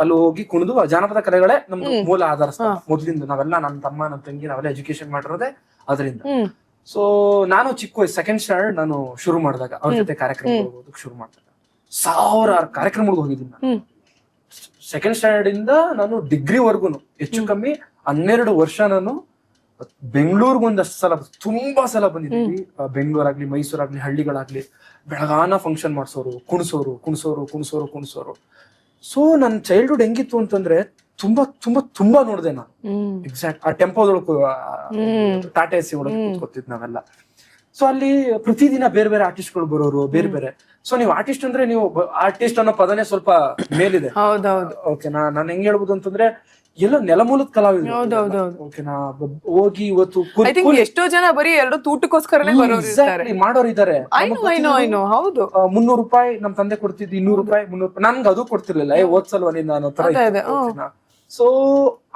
ಅಲ್ಲಿ ಹೋಗಿ ಕುಣಿದು ಜಾನಪದ ಕಲೆಗಳೇ ನಮ್ದು ಮೂಲ ಆಧಾರ. ಮೊದ್ಲಿಂದ ನಾವೆಲ್ಲ ನನ್ನ ತಮ್ಮ ನನ್ನ ತಂಗಿ ನಾವೆಲ್ಲ ಎಜುಕೇಶನ್ ಮಾಡಿರೋದೇ ಅದರಿಂದ. ಸೊ ನಾನು ಚಿಕ್ಕ ವಯಸ್ಸು ಸೆಕೆಂಡ್ ಸ್ಟ್ಯಾಂಡರ್ಡ್ ನಾನು ಶುರು ಮಾಡಿದಾಗ ಅವ್ರ ಜೊತೆ ಕಾರ್ಯಕ್ರಮಗಳಿಗೆ ಹೋಗೋದಕ್ಕೆ ಶುರು ಮಾಡಿದಾಗ 1000 ಕಾರ್ಯಕ್ರಮಗಳಿಗೆ ಹೋಗಿದ್ದೀನಿ ನಾನು. ಸೆಕೆಂಡ್ ಸ್ಟ್ಯಾಂಡರ್ಡ್ ಇಂದ ನಾನು ಡಿಗ್ರಿ ವರ್ಗು ಹೆಚ್ಚು ಕಮ್ಮಿ 12 ವರ್ಷ ನಾನು ಬೆಂಗಳೂರಿಗೆ ಒಂದಷ್ಟು ಸಲ ತುಂಬಾ ಸಲ ಬಂದಿದ್ದೀವಿ. ಬೆಂಗಳೂರಾಗ್ಲಿ ಮೈಸೂರಾಗ್ಲಿ ಹಳ್ಳಿಗಳಾಗ್ಲಿ ಬೆಳಗಾನ ಫಂಕ್ಷನ್ ಮಾಡ್ಸೋರು, ಕುಣಿಸೋರು. ಸೊ ನನ್ನ ಚೈಲ್ಡ್ಹುಡ್ ಹೆಂಗಿತ್ತು ಅಂತಂದ್ರೆ ತುಂಬಾ ತುಂಬಾ ತುಂಬಾ ನೋಡಿದೆ ನಾನು. ಎಕ್ಸಾಕ್ಟ್ ಆ ಟೆಂಪೋದೊಳಗೆ ಟಾಟಾ ಎಸಿ ಒಳಗೆ ಕೂತ್ಕೊತಿದ್ ನಾವೆಲ್ಲ. ಸೊ ಅಲ್ಲಿ ಪ್ರತಿದಿನ ಬೇರೆ ಬೇರೆ ಆರ್ಟಿಸ್ಟ್ಗಳು ಬರೋರು, ಬೇರೆ ಬೇರೆ. ಸೊ ನೀವು ಆರ್ಟಿಸ್ಟ್ ಅಂದ್ರೆ ನೀವು ಆರ್ಟಿಸ್ಟ್ ಅನ್ನೋ ಪದನೇ ಸ್ವಲ್ಪ ಮೇಲಿದೆ. ಓಕೆ ನಾನು ಹೆಂಗ್ ಹೇಳ್ಬೋದು ಅಂತಂದ್ರೆ ಎಲ್ಲೋ ನೆಲಮೂಲದ ಕಲಾವಿದ್ರು. ಓಕೆನಾ, ಹೋಗಿ ಇವತ್ತು ಎಷ್ಟೋ ಜನ ಬರೀ 2 ತೂಟಕ್ಕೋಸ್ಕರನೇ ಮಾಡೋರು ಇದಾರೆ. 300 ರೂಪಾಯಿ ನಮ್ ತಂದೆ ಕೊಡ್ತಿದ್ದು, 200 ರೂಪಾಯಿ 300 ರೂಪಾಯಿ ನನ್ಗೆ ಅದು ಕೊಡ್ತಿರ್ಲಿಲ್ಲ. ಓದ್ಸಲ್ವ ನೀನ್ ನಾನು ತರ. ಸೊ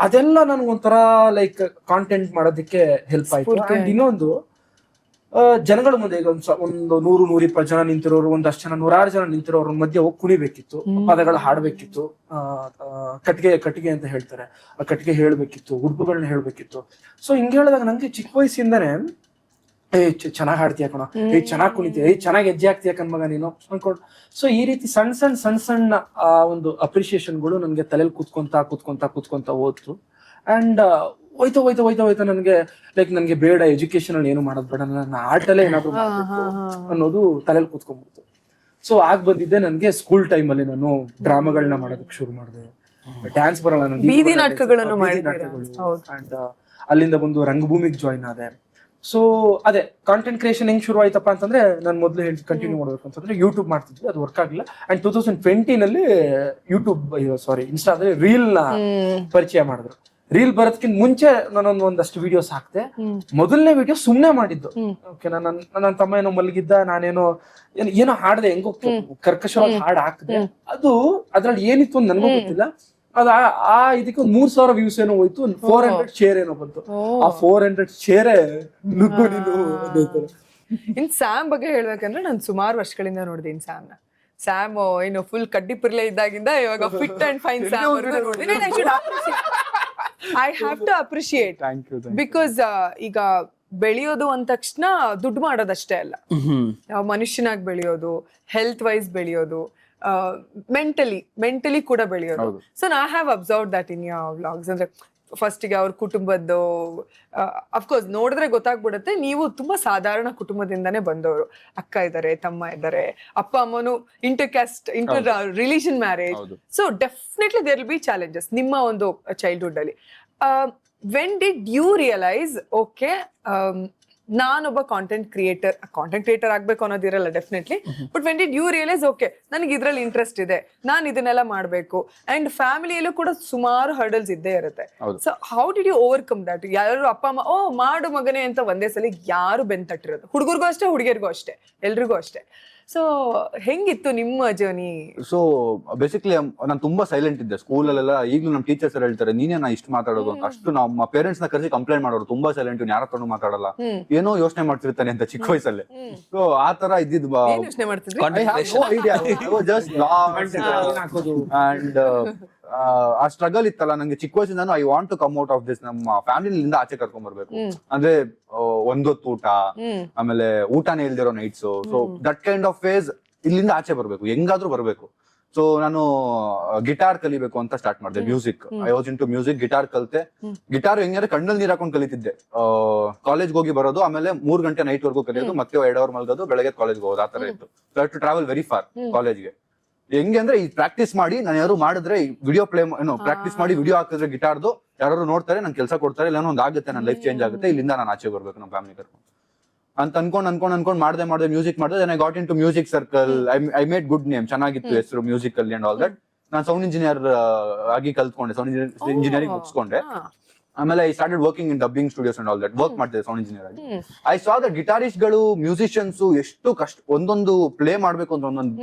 ಅದೆಲ್ಲ ನನ್ಗೊಂಥರ ಲೈಕ್ ಕಾಂಟೆಂಟ್ ಮಾಡೋದಕ್ಕೆ ಹೆಲ್ಪ್ ಆಯ್ತು. ಅಂಡ್ ಇನ್ನೊಂದು ಜನಗಳ ಮುಂದೆ ಈಗ ಒಂದು 100-120 ಜನ ನಿಂತಿರೋರು, ಒಂದಷ್ಟು ಜನ 100 ಜನ ನಿಂತಿರೋರ ಮಧ್ಯೆ ಹೋಗಿ ಕುಣಿಬೇಕಿತ್ತು, ಪದಗಳು ಹಾಡ್ಬೇಕಿತ್ತು, ಕಟ್ಟಿಗೆ ಅಂತ ಹೇಳ್ತಾರೆ, ಆ ಕಟ್ಟಿಗೆ ಹೇಳ್ಬೇಕಿತ್ತು, ಉಡುಪುಗಳನ್ನ ಹೇಳ್ಬೇಕಿತ್ತು. ಸೊ ಹಿಂಗ್ ಹೇಳಿದಾಗ ನಂಗೆ ಚಿಕ್ಕ ವಯಸ್ಸಿಂದಾನೆ ಚೆನ್ನಾಗ್ ಹಾಡ್ತೀಯ ಕಣ, ಚೆನ್ನಾಗ್ ಕುಣಿತೀಯ, ಚೆನ್ನಾಗ್ ಹೆಜ್ಜೆ ಆಗ್ತೀಯ ಕಣ್ಮಗ ನೀನು ಅನ್ಕೊಂಡು. ಸೊ ಈ ರೀತಿ ಸಣ್ಣ ಒಂದು ಅಪ್ರಿಸಿಯೇಷನ್ಗಳು ನನ್ಗೆ ತಲೆಯಲ್ಲಿ ಕೂತ್ಕೊಂತ ಹೋಯ್ತು. ಅಂಡ್ ಹೋಯ್ತಾ ನನ್ಗೆ ಲೈಕ್ ನನ್ಗೆ ಬೇಡ ಎಜುಕೇಶನ್ ಅಲ್ಲಿ ಏನು ಮಾಡೋದ್ ಬೇಡ, ನನ್ನ ಆರ್ಟ್ ಅಲ್ಲೇ ಏನಾದ್ರು ಅನ್ನೋದು ತಲೆಯಲ್ಲಿ ಕೂತ್ಕೊಂಡ್ಬಿಡ್ತು. ಸೊ ಬಂದಿದ್ದೆ ನನ್ಗೆ ಸ್ಕೂಲ್ ಟೈಮ್ ಅಲ್ಲಿ ನಾನು ಡ್ರಾಮಾಗಳನ್ನ ಮಾಡೋದಕ್ಕೆ ಶುರು ಮಾಡಿದೆ. ಡ್ಯಾನ್ಸ್ ಬರಲ್ಲ ನನಗೆ, ಬೀದಿ ನಾಟಕಗಳನ್ನು ಅಂಡ್ ಅಲ್ಲಿಂದ ಬಂದು ರಂಗಭೂಮಿಗೆ ಜಾಯಿನ್ ಆದೆ. ಸೊ ಅದೇ ಕಾಂಟೆಂಟ್ ಕ್ರಿಯೇಷನ್ ಹೆಂಗ್ ಶುರು ಆಯ್ತಪ್ಪ ಅಂತಂದ್ರೆ ನಾನು ಮೊದಲು ಹೇಳಿ ಕಂಟಿನ್ಯೂ ಮಾಡ್ಬೇಕು ಅಂತಂದ್ರೆ ಯೂಟ್ಯೂಬ್ ಮಾಡ್ತಿದ್ವಿ, ಅದು ವರ್ಕ್ ಆಗಿಲ್ಲ. ಅಂಡ್ 2020 ನಲ್ಲಿ ಇನ್ಸ್ಟಾದಲ್ಲಿ ರೀಲ್ ನ ಪರಿಚಯ ಮಾಡಿದ್ರು. ರೀಲ್ ಬರೋದಕ್ಕಿಂತ ಮುಂಚೆ ಒಂದಷ್ಟು ವಿಡಿಯೋಸ್ ಹಾಕ್ದೆ. ಮೊದಲನೇ ವಿಡಿಯೋ ಸುಮ್ನೆ ಮಾಡಿದ್ದು. ಓಕೆ, ನನ್ನ ತಮ್ಮ ಏನೋ ಮಲಗಿದ್ದ, ನಾನೇನೋ ಏನೋ ಹಾಡ್ದೆ, ಹೆಂಗೋ ಕರ್ಕಶವಾಗಿ ಹಾಡ್ ಹಾಕ್ದೆ. ಅದು ಅದ್ರಲ್ಲಿ ಏನಿತ್ತು ಅಂತ ನನಗೂ ಗೊತ್ತಿಲ್ಲ. ಅದ ಇದಕ್ಕೆ 3000 ವ್ಯೂಸ್ ಏನೋ ಹೋಯ್ತು, 400 ಶೇರ್ ಏನೋ ಬಂತು. ಆ 400 ಶೇರೇ ನುಗ್ಗು ನೀನು. ಇನ್ ಸ್ಯಾಮ್ ಬಗ್ಗೆ ಹೇಳ್ಬೇಕಂದ್ರೆ ನಾನು ಸುಮಾರು ವರ್ಷಗಳಿಂದ ನೋಡಿದೀನಿ ಸ್ಯಾಮ್ನ. ಸ್ಯಾಮ್ ಏನು ಫುಲ್ ಕಡ್ಡಿ ಪಿರ್ಲೆ ಇದ್ದಾಗಿಂದ ಇವಾಗ ಫಿಟ್ ಅಂಡ್ ಫೈನ್ ಸ್ಯಾಮ್ ನೋಡಿದೀನಿ. I have to appreciate because ಈಗ ಬೆಳೆಯೋದು ಅಂದ ತಕ್ಷಣ ದುಡ್ಡು ಮಾಡೋದಷ್ಟೇ ಅಲ್ಲ, ಮನುಷ್ಯನಾಗಿ ಬೆಳೆಯೋದು, ಹೆಲ್ತ್ ವೈಸ್ ಬೆಳೆಯೋದು, ಮೆಂಟಲಿ ಕೂಡ ಬೆಳೆಯೋದು. So I have observe that in your vlogs. ಅಂದ್ರೆ ಫಸ್ಟಿಗೆ ಅವ್ರ ಕುಟುಂಬದ್ದು ಅಫ್ಕೋರ್ಸ್ ನೋಡಿದ್ರೆ ಗೊತ್ತಾಗ್ಬಿಡುತ್ತೆ, ನೀವು ತುಂಬಾ ಸಾಧಾರಣ ಕುಟುಂಬದಿಂದಾನೇ ಬಂದವರು. ಅಕ್ಕ ಇದ್ದಾರೆ, ತಮ್ಮ ಇದ್ದಾರೆ, ಅಪ್ಪ ಅಮ್ಮನು inter religion marriage. So definitely there will be challenges ನಿಮ್ಮ ಒಂದು ಚೈಲ್ಡ್ಹುಡ್ ಅಲ್ಲಿ. When did you realise okay ನಾನೊಬ್ಬ ಕಾಂಟೆಂಟ್ ಕ್ರಿಯೇಟರ್ ಆಗ್ಬೇಕು ಅನ್ನೋದಿರಲ್ಲ definitely, but when did you realise okay ನನಗೆ ಇದ್ರಲ್ಲಿ ಇಂಟ್ರೆಸ್ಟ್ ಇದೆ, ನಾನು ಇದನ್ನೆಲ್ಲ ಮಾಡ್ಬೇಕು. ಅಂಡ್ ಫ್ಯಾಮಿಲಿಯಲ್ಲೂ ಕೂಡ ಸುಮಾರು ಹರ್ಡಲ್ಸ್ ಇದ್ದೇ ಇರುತ್ತೆ. So how did you overcome that? ಯಾರು ಅಪ್ಪ ಅಮ್ಮ ಮಾಡು ಮಗನೇ ಅಂತ ಒಂದೇ ಸಲ ಯಾರು ಬೆನ್ ತಟ್ಟಿರೋದು? ಹುಡುಗರಿಗೂ ಅಷ್ಟೇ, ಹುಡುಗಿಯರಿಗೂ ಅಷ್ಟೇ, ಎಲ್ರಿಗೂ ಅಷ್ಟೇ. ಸೊ ಹೆಂಗಿತ್ತು ನಿಮ್ಮ ಜರ್ನಿ? ಸೊ ಬೇಸಿಕ್ಲಿ ನಾನು ತುಂಬಾ ಸೈಲೆಂಟ್ ಇದ್ದೆ ಸ್ಕೂಲಲ್ಲೆಲ್ಲ. ಈಗಲೂ ನಮ್ಮ ಟೀಚರ್ಸ್ ಹೇಳ್ತಾರೆ ನೀನೇನಾ ಇಷ್ಟು ಮಾತಾಡೋದು ಅಂತ. ಅಷ್ಟು ನಮ್ಮ ಪೇರೆಂಟ್ಸ್ ನ ಕರೆಸಿ ಕಂಪ್ಲೇಂಟ್ ಮಾಡೋರು, ತುಂಬಾ ಸೈಲೆಂಟ್, ಯಾರ ಹತ್ರನೂ ಮಾತಾಡಲ್ಲ, ಏನೋ ಯೋಚನೆ ಮಾಡ್ತಿರ್ತಾನೆ ಅಂತ ಚಿಕ್ಕ ವಯಸ್ಸಲ್ಲಿ. ಸೊ ಆ ತರ ಇದ್ದಿದ್ದು. ಯೋಚನೆ ಮಾಡ್ತಿದ್ವಿ. ಅಂಡ್ ಆ ಸ್ಟ್ರಗಲ್ ಇತ್ತಲ್ಲ ನಂಗೆ ಚಿಕ್ಕ ವಯಸ್ಸಿಂದ. I want to come out of this. ನಮ್ಮ ಫ್ಯಾಮಿಲಿಯಿಂದ ಆಚೆ ಕರ್ಕೊಂಡ್ ಬರ್ಬೇಕು ಅಂದ್ರೆ ಒಂದೊತ್ತು ಊಟ, ಆಮೇಲೆ ಊಟನೇ ಇಲ್ದಿರೋ nights. So that kind of phase ಇಲ್ಲಿಂದ ಆಚೆ ಬರ್ಬೇಕು, ಹೆಂಗಾದ್ರೂ ಬರ್ಬೇಕು. ಸೊ ನಾನು ಗಿಟಾರ್ ಕಲಿಬೇಕು ಅಂತ ಸ್ಟಾರ್ಟ್ ಮಾಡಿದೆ. Music, I was into music. Guitar ಕಲಿತೆ. ಗಿಟಾರ್ ಹೆಂಗಾದ್ರೆ ಕಣ್ಣಲ್ಲಿ ನೀರ್ ಹಾಕೊಂಡು ಕಲಿತಿದ್ದೆ. ಕಾಲೇಜ್ಗೆ ಹೋಗಿ ಬರೋದು, ಆಮೇಲೆ 3 ಗಂಟೆ ನೈಟ್ ವರ್ಗೂ ಕಲಿಯೋದು, ಮತ್ತೆ 2 ಅವರ್ ಮಲ್ಗೋದು, ಬೆಳಗ್ಗೆ ಕಾಲೇಜ್ಗೆ ಹೋಗೋದು. ಆ ತರ ಇತ್ತು. So I to travel very far ಕಾಲೇಜ್ಗೆ. ಹೆಂಗೆ ಅಂದ್ರೆ ಈ ಪ್ರಾಕ್ಟೀಸ್ ಮಾಡಿ ನಾನು ಯಾರು ಮಾಡಿದ್ರೆ ವಿಡಿಯೋ ಪ್ಲೇ ಪ್ರಾಕ್ಟೀಸ್ ಮಾಡಿ ವಿಡಿಯೋ ಹಾಕಿದ್ರೆ ಗಿಟಾರ್ದು ಯಾರು ನೋಡ್ತಾರೆ, ನನ್ ಕೆಲಸ ಕೊಡ್ತಾರೆ, ಇಲ್ಲ ಒಂದ್ ಆಗುತ್ತೆ, ನನ್ನ ಲೈಫ್ ಚೇಂಜ್ ಆಗುತ್ತೆ, ಇಲ್ಲಿಂದ ನಾನು ಆಚೆ ಬರ್ಬೇಕು ನಮ್ಮ ಫ್ಯಾಮಿಲಿ ಕರ್ಕೊಂಡು ಅಂತ ಅನ್ಕೊಂಡ್ ಮಾಡಿದೆ ಮ್ಯೂಸಿಕ್ ಮಾಡಿದೆ. I got into music circle. I made good name, ಚೆನ್ನಾಗಿತ್ತು ಹೆಸರು ಮ್ಯೂಸಿಕ್ ಅಲ್ಲಿ ಅಂಡ್ ಆಲ್ ದಟ್. ನಾನು ಸೌಂಡ್ ಇಂಜಿನಿಯರ್ ಆಗಿ ಕಲ್ತ್ಕೊಂಡೆ, ಸೌಂಡ್ ಇಂಜಿನಿಯರಿಂಗ್ ಮುಗಿಸ್ಕೊಂಡೆ. ಆಮೇಲೆ I started working in dubbing studios and all that. Work ಮಾಡ್ತಿದ್ದೆ ಸೌಂಡ್ ಇಂಜಿನಿಯರ್ ಆಗಿ. ಐ ಸಾ ದ ಗಿಟಾರಿಸ್ಟ್ ಗಳು, ಮ್ಯೂಸಿಷಿಯನ್ಸ್ ಎಷ್ಟು ಕಷ್ಟ ಒಂದೊಂದು ಪ್ಲೇ ಮಾಡ್ಬೇಕು ಅಂತ ಒಂದೊಂದು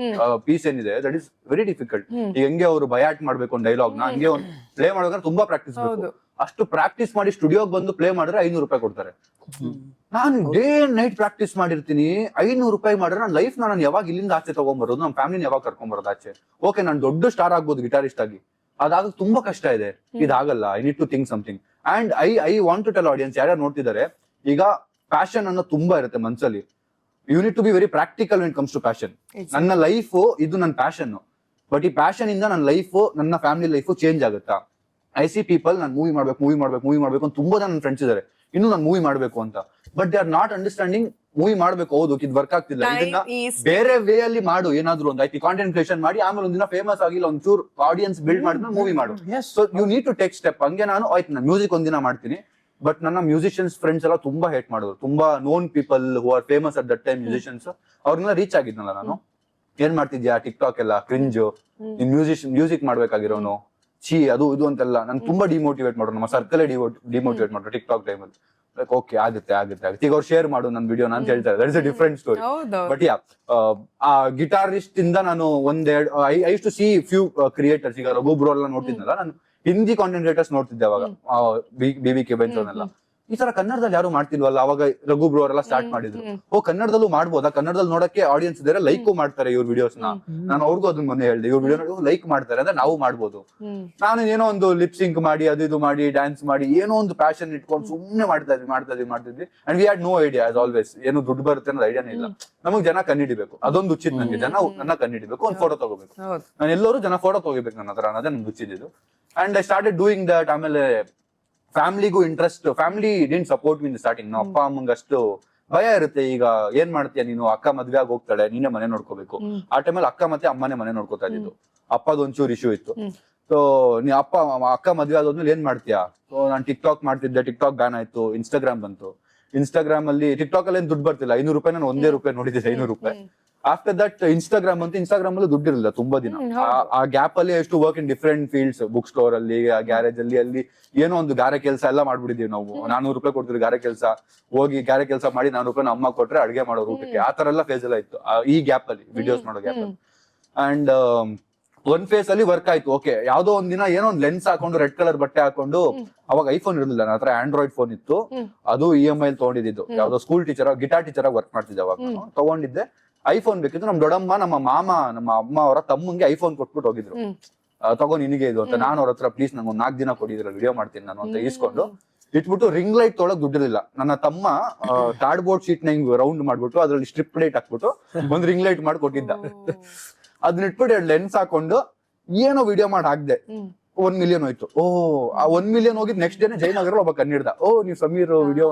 ಪೀಸ್ ಏನಿದೆ, ದಟ್ ಇಸ್ ವೆರಿ ಡಿಫಿಕಲ್ಟ್. ಈಗ ಹೆಂಗೆ ಅವರು ಬಯಾಟ್ ಮಾಡ್ಬೇಕು ಒಂದು ಡೈಲಾಗ್ ನ, ಹಂಗೆ ಒಂದು ಪ್ಲೇ ಮಾಡ್ಬೇಕಾದ್ರೆ ತುಂಬಾ ಪ್ರಾಕ್ಟೀಸ್ ಬೇಕು. ಅಷ್ಟು ಪ್ರಾಕ್ಟೀಸ್ ಮಾಡಿ ಸ್ಟುಡಿಯೋಗೆ ಬಂದು ಪ್ಲೇ ಮಾಡಿದ್ರೆ 500 ರೂಪಾಯಿ ಕೊಡ್ತಾರೆ. ನಾನು ಡೇ ಅಂಡ್ ನೈಟ್ ಪ್ರಾಕ್ಟೀಸ್ ಮಾಡಿರ್ತೀನಿ. 500 ರೂಪಾಯಿ ಮಾಡಿದ್ರೆ ನನ್ನ ಲೈಫ್ ನಾನು ಯಾವಾಗ ಇಲ್ಲಿಂದ ಆಚೆ ತಗೊಂಡ್ಬರೋದು, ನಮ್ಮ ಫ್ಯಾಮಿಲಿನ ಯಾವಾಗ ಕರ್ಕೊಂಡ್ಬರೋದು ಆಚೆ? ಓಕೆ, ನಾನು ದೊಡ್ಡ ಸ್ಟಾರ್ ಆಗ್ಬೋದು ಗಿಟಾರಿಸ್ಟ್ ಆಗಿ, ಅದಾಗ ತುಂಬಾ ಕಷ್ಟ ಇದೆ. ಇದಾಗಲ್ಲ. I need to think something. And I want to tell audience, ಯಾರ್ಯಾರು ನೋಡ್ತಿದ್ದಾರೆ, ಈಗ ಪ್ಯಾಷನ್ ಅನ್ನೋ ತುಂಬಾ ಇರುತ್ತೆ ಮನ್ಸಲ್ಲಿ. You need to be very practical when comes to passion. ನನ್ನ ಲೈಫ್ ಇದು ನನ್ನ ಪ್ಯಾಷನ್, ಬಟ್ ಈ ಪ್ಯಾಷನ್ ಇಂದ ನನ್ನ ಲೈಫ್, ನನ್ನ ಫ್ಯಾಮಿಲಿ ಲೈಫ್ ಚೇಂಜ್ ಆಗುತ್ತಾ? ಐ ಸಿ ಪೀಪಲ್ ನಾನು ಮೂವಿ ಮಾಡ್ಬೇಕು ಅಂತ ತುಂಬಾ ನನ್ನ ಫ್ರೆಂಡ್ಸ್ ಇದಾರೆ, ಇನ್ನು ನಾನು ಮೂವಿ ಮಾಡ್ಬೇಕು ಅಂತ, but they are not understanding. Movie ಮಾಡ್ಬೇಕು, ಹೌದು ಇದು ವರ್ಕ್ ಆಗ್ತಿಲ್ಲ, ಇದನ್ನ ಬೇರೆ ವೇ ಅಲ್ಲಿ ಮಾಡು, ಏನಾದ್ರು ಒಂದು ಐತಿ ಕಾಂಟೆಂಟ್ ಕ್ರಿಯೇಷನ್ ಮಾಡಿ, ಆಮೇಲೆ ಒಂದಿನ ಫೇಮಸ್ ಆಗಿಲ್ಲ, ಒಂಚೂರು ಆಡಿಯನ್ಸ್ ಬಿಲ್ಡ್ ಮಾಡಿದ್ಮೇಲೆ ಮೂವಿ ಮಾಡು. So you need to take step. ಹಂಗೆ ನಾನು ಆಯ್ತು ನಾನು ಮ್ಯೂಸಿಕ್ ಒಂದಿನ ಮಾಡ್ತೀನಿ, ಬಟ್ ನನ್ನ ಮ್ಯೂಸಿಷಿಯನ್ಸ್ ಫ್ರೆಂಡ್ಸ್ ಎಲ್ಲ ತುಂಬಾ ಹೇಟ್ ಮಾಡಿದ್ರು. ತುಂಬಾ known people who are famous at that time musicians, ಅವ್ರನ್ನೆಲ್ಲ ರೀಚ್ ಆಗಿದ್ನಲ್ಲ ನಾನು. ಏನ್ ಮಾಡ್ತಿದ್ಯಾ ಟಿಕ್ ಟಾಕ್ ಎಲ್ಲ ಕ್ರಿಂಜ್, ನೀನ್ ಮ್ಯೂಸಿಕ್ ಮಾಡ್ಬೇಕಾಗಿರೋನು, ಛೀ ಅದು ಇದು ಅಂತೆಲ್ಲ ನನ್ ತುಂಬಾ ಡಿಮೋಟಿವೇಟ್ ಮಾಡ್ರು. ನಮ್ಮ ಸರ್ಕಲ್ ಡಿಮೋಟಿವೇಟ್ ಮಾಡ್ರು ಟಿಕ್ ಟಾಕ್ ಟೈಮಲ್ಲಿ. ಲೈಕ್ ಓಕೆ ಆಗುತ್ತೆ ಈಗ ಅವ್ರು ಶೇರ್ ಮಾಡು ನನ್ನ ವಿಡಿಯೋನ ಅಂತ ಹೇಳ್ತಾರೆ. That is a different story. But ya, ಆ ಗಿಟಾರಿಸ್ಟ್ ಇಂದ ನಾನು ಒಂದೆರಡು I to see few creators. ಈಗ ರಘು ಬ್ರೋ ಎಲ್ಲ ನೋಡ್ತಿದ್ನಲ್ಲ, ನಾನು ಹಿಂದಿ ಕಾಂಟೆಂಟ್ ಕ್ರಿಯೇಟರ್ಸ್ ನೋಡ್ತಿದ್ದೆ ಅವಾಗ, BBK ಬೆಂಚ್ ಅವನ್ನೆಲ್ಲ. ಈ ತರ ಕನ್ನಡದಲ್ಲಿ ಯಾರು ಮಾಡ್ತಿಲ್ವಲ್ಲ, ಅವಾಗ ರಘು ಬ್ರೋ ಅವರೆಲ್ಲ ಸ್ಟಾರ್ಟ್ ಮಾಡಿದ್ರು. ಓ ಕನ್ನಡದಲ್ಲೂ ಮಾಡ್ಬೋದಾ, ಕನ್ನಡದಲ್ಲಿ ನೋಡಕ್ಕೆ ಆಡಿಯನ್ಸ್ ಇದಾರೆ, ಲೈಕ್ ಮಾಡ್ತಾರೆ ಇವ್ರ ವಿಡಿಯೋಸ್ ನ. ನಾನು ಅವ್ರಿಗೂ ಅದನ್ನ ಮೊನ್ನೆ ಹೇಳ್ದೆ, ಇವ್ರ ವಿಡಿಯೋ ಲೈಕ್ ಮಾಡ್ತಾರೆ ಅಂದ್ರೆ ನಾವು ಮಾಡ್ಬೋದು. ನಾನು ಏನೋ ಒಂದು ಲಿಪ್ ಸಿಂಕ್ ಮಾಡಿ, ಅದು ಇದು ಮಾಡಿ, ಡ್ಯಾನ್ಸ್ ಮಾಡಿ, ಏನೋ ಒಂದು ಪ್ಯಾಷನ್ ಇಟ್ಕೊಂಡು ಸುಮ್ನೆ ಮಾಡ್ತಾ ಇದ್ವಿ. And we had no idea as always, ಏನು ದುಡ್ಡು ಬರುತ್ತೆ ಅನ್ನೋದು ಐಡಿಯಾನೇ ಇಲ್ಲ. ನಮಗ್ ಜನ ಕಣ್ಣಿಡಿಬೇಕು, ಅದೊಂದು ಹುಚ್ಚಿದ್ ನಂಗೆ. ಜನ ನನ್ನ ಕಣ್ಣಿಡಿಬೇಕು, ಒಂದು ಫೋಟೋ ತಗೋಬೇಕು, ನಾನು ಎಲ್ಲರೂ ಜನ ಫೋಟೋ ತಗೋಬೇಕು ನನ್ನ ಹತ್ರ ಅನ್ನೋದೇ ನಮ್ಗೆ ಹುಚ್ಚಿದ್ದು. And I started doing that. ಆಮೇಲೆ ಫ್ಯಾಮಿಲಿಗೂ interest, family didn't support me in the starting. ನಾವು ಅಪ್ಪ ಅಮ್ಮಂಗೆ ಅಷ್ಟು ಭಯ ಇರುತ್ತೆ. ಈಗ ಏನ್ ಮಾಡ್ತೀಯ ನೀನು, ಅಕ್ಕ ಮದ್ವೆ ಆಗಿ ಹೋಗ್ತಾಳೆ, ನೀನೇ ಮನೆ ನೋಡ್ಕೋಬೇಕು. ಆ ಟೈಮಲ್ಲಿ ಅಕ್ಕ ಮತ್ತೆ ಅಮ್ಮನೇ ಮನೆ ನೋಡ್ಕೋತಾ ಇದ್ದು. ಅಪ್ಪದ ಒಂಚೂರು ಇಶ್ಯೂ ಇತ್ತು. ಸೊ ನೀ ಅಕ್ಕ ಮದ್ವೆ ಆದ್ಮೇಲೆ ಏನ್ ಮಾಡ್ತೀಯಾ? ಸೊ ನಾನು ಟಿಕ್ ಟಾಕ್ ಮಾಡ್ತಿದ್ದೆ, ಟಿಕ್ ಟಾಕ್ ಬ್ಯಾನ್ ಆಯ್ತು, ಇನ್ಸ್ಟಾಗ್ರಾಮ್ ಬಂತು. ಇನ್ಸ್ಟಾಗ್ರಾಮ್ ಅಲ್ಲಿ ಟಿಕ್ ಟಾಕ್ ಅಲ್ಲಿ ಏನ್ ದುಡ್ಡು ಬರ್ತಿಲ್ಲ, 500 ರೂಪಾಯಿ ನಾನು ಒಂದೇ ರೂಪಾಯಿ ನೋಡಿದ್ದೆ, 500 ರೂಪಾಯಿ. ಆಫ್ಟರ್ ದಟ್ ಇನ್ಸ್ಟಾಗ್ರಾಮ್ ಅಂತ, ಇನ್ಸ್ಟಾಗ್ರಾಮ್ ಅಲ್ಲಿ ದುಡ್ಡು ಇರಲಿಲ್ಲ ತುಂಬಾ ದಿನ. ಆ ಗ್ಯಾಪ್ ಅಲ್ಲಿ ಎಷ್ಟು work in different fields, book store ಅಲ್ಲಿ, ಗ್ಯಾರೇಜ್ ಅಲ್ಲಿ ಏನೋ ಒಂದು ಗಾರೆ ಕೆಲಸ ಎಲ್ಲ ಮಾಡ್ಬಿಟ್ಟಿದೀವಿ ನಾವು. 400 ರೂಪಾಯಿ ಕೊಡ್ತೀವಿ ಗಾರೆ ಕೆಲಸ, ಹೋಗಿ ಗಾರೆ ಕೆಲಸ ಮಾಡಿ 400 ರೂಪಾಯಿ ಅಮ್ಮ ಕೊಟ್ರೆ ಅಡ್ಗೆ ಮಾಡೋ ಊಟಕ್ಕೆ. ಆ ತರ ಎಲ್ಲ ಫೇಸ್ ಎಲ್ಲ ಇತ್ತು ಈ ಗ್ಯಾಪ್ ಅಲ್ಲಿ, ವಿಡಿಯೋಸ್ ಮಾಡೋ ಗ್ಯಾಪ್ ಅಲ್ಲಿ. ಅಂಡ್ ಒಂದ್ ಫೇಸ್ ಅಲ್ಲಿ ವರ್ಕ್ ಆಯ್ತು. ಓಕೆ, ಯಾವ್ದೋ ಒಂದ್ ದಿನ ಏನೋ ಒಂದು ಲೆನ್ಸ್ ಹಾಕೊಂಡು, ರೆಡ್ ಕಲರ್ ಬಟ್ಟೆ ಹಾಕೊಂಡು, ಅವಾಗ ಐಫೋನ್ ಇರಲಿಲ್ಲ ನನ್ನ ಹತ್ರ, ಆಂಡ್ರಾಯ್ಡ್ ಫೋನ್ ಇತ್ತು. ಅದು EMI ತಗೊಂಡಿದ್ದು. ಯಾವ್ದೋ ಸ್ಕೂಲ್ ಟೀಚರ್, ಗಿಟಾರ್ ಟೀಚರ್ ಆಗಿ ವರ್ಕ್ ಮಾಡ್ತಿದ್ದೆ ಅವಾಗ. ತಗೊಂಡಿದ್ದೆ, ಐಫೋನ್ ಬೇಕಿತ್ತು. ನಮ್ ದೊಡ್ಡಮ್ಮ, ನಮ್ಮ ಮಾಮ, ನಮ್ಮ ಅಮ್ಮ ಅವರ ತಮ್ಮಂಗೆ ಐಫೋನ್ ಕೊಟ್ಬಿಟ್ಟು ಹೋಗಿದ್ರು, ತಗೋ ನಿನಗೆ ಇದು ಅಂತ. ನಾನು ಅವ್ರ ಹತ್ರ ಪ್ಲೀಸ್ ನಂಗೆ 4 ದಿನ ಕೊಡಿದ್ರು, ವಿಡಿಯೋ ಮಾಡ್ತೀನಿ ನಾನು ಅಂತ ಇಸ್ಕೊಂಡು ಇಟ್ಬಿಟ್ಟು, ರಿಂಗ್ ಲೈಟ್ ತೊಳಕ್ ದುಡ್ಡಿರಲಿಲ್ಲ. ನನ್ನ ತಮ್ಮ ಕಾರ್ಡ್ ಬೋರ್ಡ್ ಶೀಟ್ ನ ಹಿಂಗ್ ರೌಂಡ್ ಮಾಡ್ಬಿಟ್ಟು ಅದ್ರಲ್ಲಿ ಸ್ಟ್ರಿಪ್ ಲೈಟ್ ಹಾಕ್ಬಿಟ್ಟು ಒಂದ್ ರಿಂಗ್ ಲೈಟ್ ಮಾಡಿ ಕೊಟ್ಟಿದ್ದ. ಅದನ್ನ ಇಟ್ಬಿಟ್ಟು 2 ಲೆನ್ಸ್ ಹಾಕೊಂಡು ಏನೋ ವಿಡಿಯೋ ಮಾಡಿ ಹಾಕ್ದೆ. 1 ಮಿಲಿಯನ್ ಹೋಯ್ತು. ಆ 1 ಮಿಲಿಯನ್ ಹೋಗಿದ್ ನೆಕ್ಸ್ಟ್ ಡೇನೆ ಜಯನಗರ ಒಬ್ಬ ಕಣ್ಣಿಡ್ದ, ನೀವು ಸಮೀರ್ ವಿಡಿಯೋ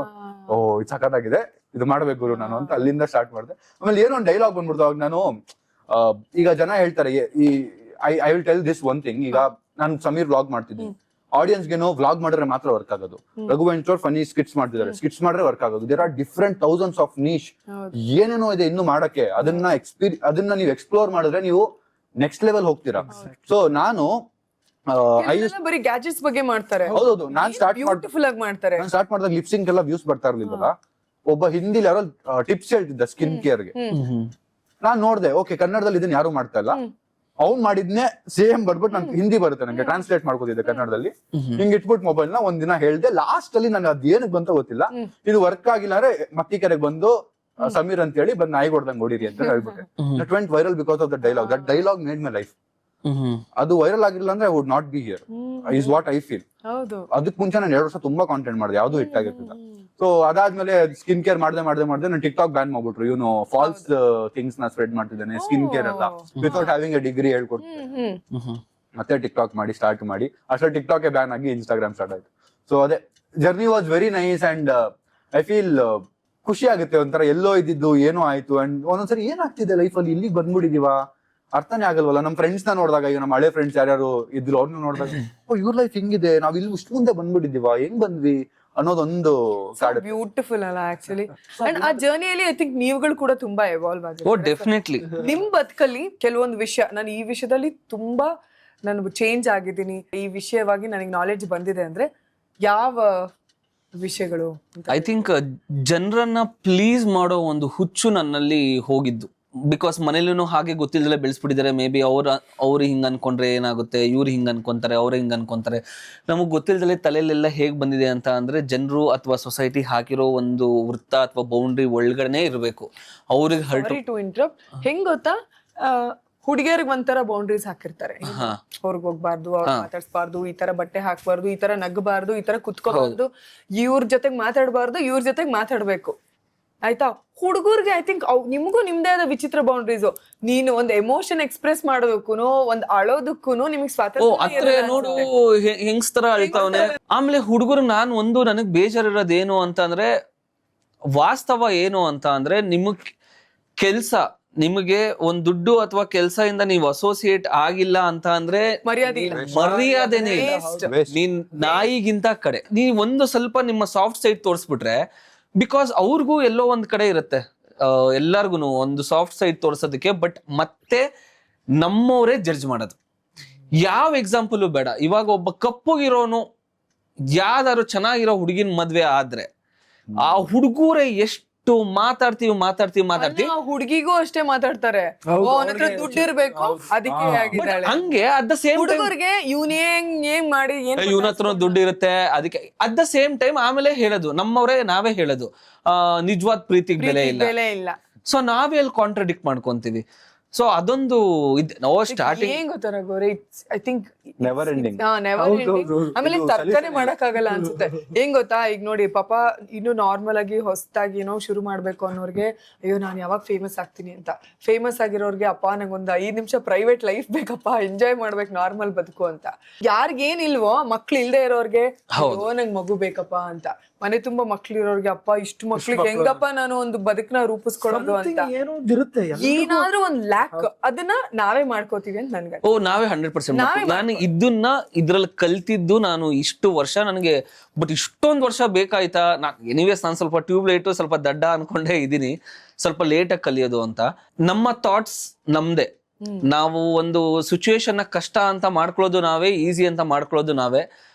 ಇದು ಸಖತ್ತಾಗಿದೆ, ಇದು ಮಾಡ್ಬೇಕು ಗುರು ನಾನು ಅಂತ. ಅಲ್ಲಿಂದ ಸ್ಟಾರ್ಟ್ ಮಾಡಿದೆ. ಆಮೇಲೆ ಏನೋ ಒಂದು ಡೈಲಾಗ್ ಬಂದ್ಬಿಡ್ತು ಅವಾಗ. ನಾನು ಈಗ ಜನ ಹೇಳ್ತಾರೆ, I will tell this one thing. ಈಗ ನಾನು ಸಮೀರ್ ವ್ಲಾಗ್ ಮಾಡ್ತಿದ್ದೀನಿ, ಆಡಿಯನ್ಸ್ ಗೆನೋ ವ್ಲಾಗ್ ಮಾಡಿದ್ರೆ ಮಾತ್ರ ವರ್ಕ್ ಆಗೋದು. ರಘುವಂಶ್ ಫನಿ ಸ್ಕಿಟ್ಸ್ ಮಾಡ್ತಿದ್ದಾರೆ, ಸ್ಕಿಟ್ಸ್ ಮಾಡಿದ್ರೆ ವರ್ಕ್ ಆಗೋದು. There are different thousands of niche, ಏನೇನೋ ಇದೆ ಇನ್ನು ಮಾಡಕ್ಕೆ. ಅದನ್ನ ನೀವು ಎಕ್ಸ್ಪ್ಲೋರ್ ಮಾಡಿದ್ರೆ ನೀವು ನೆಕ್ಸ್ಟ್ ಲೆವೆಲ್ ಹೋಗ್ತೀರಾ. ಸೊ ನಾನು ಬರೀ ಗ್ಯಾಜೆಟ್ಸ್ ಬಗ್ಗೆ ಮಾಡ್ತಾರೆ. ಹೌದೌದು, ನಾನ್ ಸ್ಟಾರ್ಟ್ ಮಾಡಿದಾಗ ಲಿಪ್ಸಿಂಗ್ ಎಲ್ಲ ವ್ಯೂಸ್ ಬರ್ತಾ ಇರ್ಲಿಲ್ಲ. ಒಬ್ಬ ಹಿಂದಿಲಿ ಯಾರೋ ಟಿಪ್ಸ್ ಹೇಳ್ತಿದ್ದ ಸ್ಕಿನ್ ಕೇರ್ಗೆ. ನಾನ್ ನೋಡ್ದೆ, ಓಕೆ ಕನ್ನಡದಲ್ಲಿ ಇದನ್ನ ಯಾರು ಮಾಡ್ತಾ ಇಲ್ಲ, ಅವ್ನ್ ಮಾಡಿದ್ನೆ ಸೇಮ್ ಬರ್ಬಿಟ್ಟು ನನ್ ಹಿಂದಿ ಬರುತ್ತೆ, ನಂಗೆ ಟ್ರಾನ್ಸ್ಲೇಟ್ ಮಾಡ್ಕೋತಿದ್ದೆ ಕನ್ನಡದಲ್ಲಿ. ಹಿಂಗ್ ಇಟ್ಬಿಟ್ಟು ಮೊಬೈಲ್ ನ ಒಂದಿನ ಹೇಳ್ದೆ. ಲಾಸ್ಟ್ ಅಲ್ಲಿ ನನ್ಗೆ ಅದ್ ಏನಕ್ಕೆ ಬಂತ ಗೊತ್ತಿಲ್ಲ, ಇದು ವರ್ಕ್ ಆಗಿಲ್ಲ ಅಂದ್ರೆ ಮತ್ತಿಕೆರೆಗೆ ಬಂದು ಸಮೀರ್ ಅಂತ ಹೇಳಿ ಬಂದು ನಾಯಿ ಹೊಡ್ದಂಗ್ ಹೊಡೀರಿ ಅಂತ ಹೇಳ್ಬಿಟ್ಟೆ. That went viral because of the dialogue. That dialogue made my life. ಅದು ವೈರಲ್ ಆಗಿಲ್ಲ ಅಂದ್ರೆ I would not be here, is what I feel. ಅದಕ್ಕೆ ಮುಂಚೆ ನಾನು 2 ವರ್ಷ ತುಂಬಾ ಕಾಂಟೆಂಟ್ ಮಾಡಿದೆ, ಯಾವ್ದು ಹಿಟ್ ಆಗಿರ್ತಿಲ್ಲ. ಸೊ ಅದಾದ್ಮೇಲೆ ಸ್ಕಿನ್ ಕೇರ್ ಮಾಡ್ದೆ ನಾನು ಟಿಕ್ ಟಾಕ್ ಬ್ಯಾನ್ ಮಾಡ್ಬಿಟ್ರು. ಇವನು ಫಾಲ್ಸ್ ಥಿಂಗ್ಸ್ ನ ಸ್ಪ್ರೆಡ್ ಮಾಡ್ತಿದ್ದಾನೆ, ಸ್ಕಿನ್ ಕೇರ್ ಎಲ್ಲ ವಿತೌಟ್ ಹ್ಯಾವಿಂಗ್ ಎ ಡಿಗ್ರಿ ಹೇಳ್ಕೊಡ್ತಿದ್ದೆ. ಮತ್ತೆ ಟಿಕ್ ಟಾಕ್ ಸ್ಟಾರ್ಟ್ ಮಾಡಿ ಅಷ್ಟೇ ಟಿಕ್ ಟಾಕ್ ಬ್ಯಾನ್ ಆಗಿ ಇನ್ಸ್ಟಾಗ್ರಾಮ್ ಸ್ಟಾರ್ಟ್ ಆಯ್ತು. ಸೊ ಅದೇ journey was very nice. And I feel ಖುಷಿ ಆಗುತ್ತೆ, ಒಂಥರ ಎಲ್ಲೋ ಇದ್ದಿದ್ದು ಏನೋ ಆಯ್ತು. ಅಂಡ್ ಒಂದೊಂದ್ಸರಿ ಏನಾಗ್ತಿದೆ ಲೈಫ್ ಅಲ್ಲಿ, ಇಲ್ಲಿಗೆ ಬಂದ್ಬಿಟ್ಟಿದೀವ ಅರ್ಥನೇ ಆಗಲ್ವಲ್ಲ. ನಮ್ಮ ಫ್ರೆಂಡ್ಸ್ ನ ನೋಡಿದಾಗ, ಈಗ ನಮ್ಮ ಹಳೆ ಫ್ರೆಂಡ್ಸ್ ಯಾರ್ಯಾರು ಇದ್ರು ಅವ್ರನ್ನ ನೋಡಿದಾಗ, ಇವ್ರ ಲೈಫ್ ಹಿಂಗಿದೆ, ನಾವ್ ಇಲ್ಲಿ ಇಷ್ಟು ಮುಂದೆ ಬಂದ್ಬಿಟ್ಟಿದೀವ, ಹೆಂಗ್ ಬಂದ್ವಿ ಅನ್ನೋದೊಂದು ಬ್ಯೂಟಿಫುಲ್ ಅಲ್ಲ ಆಕ್ಚುಲಿ. ಅಂಡ್ ಆ ಜರ್ನಿಯಲ್ಲಿ ಐ ಥಿಂಕ್ ನೀವುಗಳು ಕೂಡ ತುಂಬಾ ಎವಾಲ್ವ್ ಆಗಿದೆ. ಡೆಫಿನೆಟ್ಲಿ ನಿಮ್ ಬದುಕಲ್ಲಿ ಕೆಲವೊಂದು ವಿಷಯ, ನಾನು ಈ ವಿಷಯದಲ್ಲಿ ತುಂಬಾ ನಾನು ಚೇಂಜ್ ಆಗಿದ್ದೀನಿ, ಈ ವಿಷಯವಾಗಿ ನನಗೆ ನಾಲೆಡ್ಜ್ ಬಂದಿದೆ ಅಂದ್ರೆ ಯಾವ ವಿಷಯಗಳು? ಐ ಥಿಂಕ್ ಜನರನ್ನ ಪ್ಲೀಸ್ ಮಾಡೋ ಒಂದು ಹುಚ್ಚು ನನ್ನಲ್ಲಿ ಹೋಗಿದ್ದು. ಬಿಕಾಸ್ ಮನೇಲೂ ಹಾಗೆ ಗೊತ್ತಿಲ್ಲದೆ ಬೆಳೆಸ್ಬಿಟ್ಟಿದ್ದಾರೆ. ಮೇ ಬಿ ಅವ್ರು ಹಿಂಗೆ ಅನ್ಕೊಂಡ್ರೆ ಏನಾಗುತ್ತೆ, ಇವ್ರು ಹಿಂಗೆ ಅನ್ಕೊಂತಾರೆ, ಅವ್ರು ಹಿಂಗೆ ಅನ್ಕೊಂತಾರೆ. ನಮಗೆ ಗೊತ್ತಿಲ್ಲದೆ ತಲೆಯಲ್ಲೆಲ್ಲ ಹೇಗೆ ಬಂದಿದೆ ಅಂತ ಅಂದರೆ, ಜನರು ಅಥವಾ ಸೊಸೈಟಿ ಹಾಕಿರೋ ಒಂದು ವೃತ್ತ ಅಥವಾ ಬೌಂಡ್ರಿ ಒಳಗಡೆ ಇರಬೇಕು. ಅವ್ರಿಗೆ ಹರ್ಟ್ ಟು ಇಂಟ್ರಪ್ಟ್. ಹೆಂಗ್ ಗೊತ್ತಾ, ಹುಡುಗಿಯರಿಗೆ ಒಂಥರ ಬೌಂಡ್ರೀಸ್ ಹಾಕಿರ್ತಾರೆ, ಅವ್ರಿಗೆ ಹೋಗ್ಬಾರ್ದು, ಅವ್ರು ಮಾತಾಡ್ಸ್ಬಾರ್ದು, ಈ ತರ ಬಟ್ಟೆ ಹಾಕ್ಬಾರ್ದು, ಈ ತರ ನಗ್ಬಾರ್ದು, ಈ ತರ ಕುತ್ಕೋಬಾರ್ದು, ಇವ್ರ ಜೊತೆಗ್ ಮಾತಾಡ್ಬಾರ್ದು, ಇವ್ರ ಜೊತೆಗ್ ಮಾತಾಡ್ಬೇಕು, ಆಯ್ತಾ. ಹುಡುಗರ್ಗೆ ಐ ಥಿಂಕ್ ನಿಮ್ಗೂ ನಿಮ್ದೇ ಆದ ವಿಚಿತ್ರ ಬೌಂಡ್ರೀಸು. ನೀನು ಒಂದ್ ಎಮೋಷನ್ ಎಕ್ಸ್ಪ್ರೆಸ್ ಮಾಡೋದಕ್ಕೂನು ಒಂದ್ ಅಳೋದಕ್ಕೂನು ನಿಮಗ್ ಅತ್ರ ನೋಡು ಹೆಂಗ್ಸ್ತರ ಅಳ್ತಾವನೆ. ಆಮೇಲೆ ಹುಡುಗರು ನನಗ್ ಬೇಜಾರಿರೋದೇನು ಅಂತ ಅಂದ್ರೆ, ವಾಸ್ತವ ಏನು ಅಂತ ಅಂದ್ರೆ, ಕೆಲ್ಸ ನಿಮಗೆ ಒಂದ್ ದುಡ್ಡು ಅಥವಾ ಕೆಲ್ಸ ಇಂದ ನೀವು ಅಸೋಸಿಯೇಟ್ ಆಗಿಲ್ಲ ಅಂತ ಅಂದ್ರೆ ಮರ್ಯಾದೆನೇ ಇಲ್ಲ. ನೀನ್ ನಾಯಿಗಿಂತ ಕಡೆ ನೀವ್ ಒಂದು ಸ್ವಲ್ಪ ನಿಮ್ಮ ಸಾಫ್ಟ್ ಸೈಡ್ ತೋರಿಸ್ಬಿಟ್ರೆ, ಬಿಕಾಸ್ ಅವ್ರಿಗೂ ಎಲ್ಲೋ ಒಂದ್ ಕಡೆ ಇರುತ್ತೆ, ಎಲ್ಲಾರ್ಗು ಒಂದು ಸಾಫ್ಟ್ ಸೈಡ್ ತೋರ್ಸೋದಕ್ಕೆ. ಬಟ್ ಮತ್ತೆ ನಮ್ಮವರೇ ಜಡ್ಜ್ ಮಾಡೋದು. ಯಾವ ಎಕ್ಸಾಂಪಲ್ ಬೇಡ. ಇವಾಗ ಒಬ್ಬ ಕಪ್ಪುಗಿರೋನು ಯಾವ್ದಾದ್ರು ಚೆನ್ನಾಗಿರೋ ಹುಡುಗಿನ ಮದ್ವೆ ಆದ್ರೆ, ಆ ಹುಡುಗರೇ ಎಷ್ಟು ಮಾತಾಡ್ತೀವಿ ಹುಡುಗಿಗೂ ಅಷ್ಟೇ ಮಾತಾಡ್ತಾರೆ, ದುಡ್ಡು ಇರ್ಬೇಕು ಅದಕ್ಕೆ ಆಗಿದ್ದಾಳೆ ಹಂಗೆ. ಅಟ್ ದ ಸೇಮ್ ಹುಡುಗರಿಗೆ ಏನ್ ಮಾಡಿ ಇವನ ಹತ್ರ ದುಡ್ಡು ಇರುತ್ತೆ ಅದಕ್ಕೆ. ಅಟ್ ದ ಸೇಮ್ ಟೈಮ್ ಆಮೇಲೆ ಹೇಳೋದು, ನಾವೇ ಹೇಳೋದು ನಿಜವಾದ ಪ್ರೀತಿಗೆ ಬೆಲೆ ಇಲ್ಲ. ಸೊ ನಾವೇ ಅಲ್ಲಿ ಕಾಂಟ್ರಡಿಕ್ಟ್ ಮಾಡ್ಕೊಂತೀವಿ. ಸೊ ಅದೊಂದು ನಾವು ಸ್ಟಾರ್ಟಿಂಗ್ ಏನ್ ಗೊತ್ತಾರ ಗೋರಿ, ಐ ಥಿಂಕ್ ನೆವರ್ ಎಂಡಿಂಗ್. ಆಮೇಲೆ ತರ್ಕನೆ ಮಾಡಕ್ ಆಗಲ್ಲ ಅನ್ಸುತ್ತೆ. ಏನ್ ಗೊತ್ತಾ, ಈಗ ನೋಡಿ ಪಾಪ ಇನ್ನು ನಾರ್ಮಲ್ ಆಗಿ ಹೊಸದಾಗಿ ಏನೋ ಶುರು ಮಾಡ್ಬೇಕು ಅನ್ನೋರ್ಗೆ, ಅಯ್ಯೋ ನಾನ್ ಯಾವಾಗ ಫೇಮಸ್ ಆಗ್ತೀನಿ ಅಂತ. ಫೇಮಸ್ ಆಗಿರೋರ್ಗೆ ಅಪ್ಪ ನಂಗೊಂದ್ 5 ನಿಮಿಷ ಪ್ರೈವೇಟ್ ಲೈಫ್ ಬೇಕಪ್ಪ, ಎಂಜಾಯ್ ಮಾಡ್ಬೇಕು ನಾರ್ಮಲ್ ಬದುಕು ಅಂತ. ಯಾರಿಗೇನಿಲ್ವೋ ಮಕ್ಳು ಇಲ್ದೇ ಇರೋರ್ಗೆ ಅಯ್ಯೋ ನಂಗ್ ಮಗು ಬೇಕಪ್ಪ ಅಂತ. ಮನೆ ತುಂಬಾ ಮಕ್ಳು ಇರೋರ್ಗೆ ಅಪ್ಪ ಇಷ್ಟು ಮಕ್ಳಿಗೆ ಹೆಂಗಪ್ಪ ನಾನು ಒಂದು ಬದುಕನ್ನ ರೂಪಿಸ್ಕೊಡೋದು ಅಂತ. ಏನಾದ್ರೂ ಒಂದ್ ಲ್ಯಾಕ್ ಅದನ್ನ ನಾವೇ ಮಾಡ್ಕೋತೀವಿ ಅಂತ ನನ್ಗೆ. ನಾವೇ 100%. ನಾನು ಇದನ್ನ ಇದ್ರಲ್ಲಿ ಕಲ್ತಿದ್ದು ನಾನು ಇಷ್ಟು ವರ್ಷ. ನನಗೆ ಬಟ್ ಇಷ್ಟೊಂದು ವರ್ಷ ಬೇಕಾಯ್ತಾ? ಎನಿವೇಸ್ ನಾನು ಸ್ವಲ್ಪ ಟ್ಯೂಬ್ಲೈಟ್, ಸ್ವಲ್ಪ ದಡ್ಡ ಅನ್ಕೊಂಡೇ ಇದೀನಿ, ಸ್ವಲ್ಪ ಲೇಟಾಗಿ ಕಲಿಯೋದು ಅಂತ. ನಮ್ಮ ಥಾಟ್ಸ್ ನಮ್ದೇ. ನಾವು ಒಂದು ಸಿಚುವೇಶನ್ ಕಷ್ಟ ಅಂತ ಮಾಡ್ಕೊಳ್ಳೋದು ನಾವೇ, ಈಸಿ ಅಂತ ಮಾಡ್ಕೊಳ್ಳೋದು ನಾವೇ.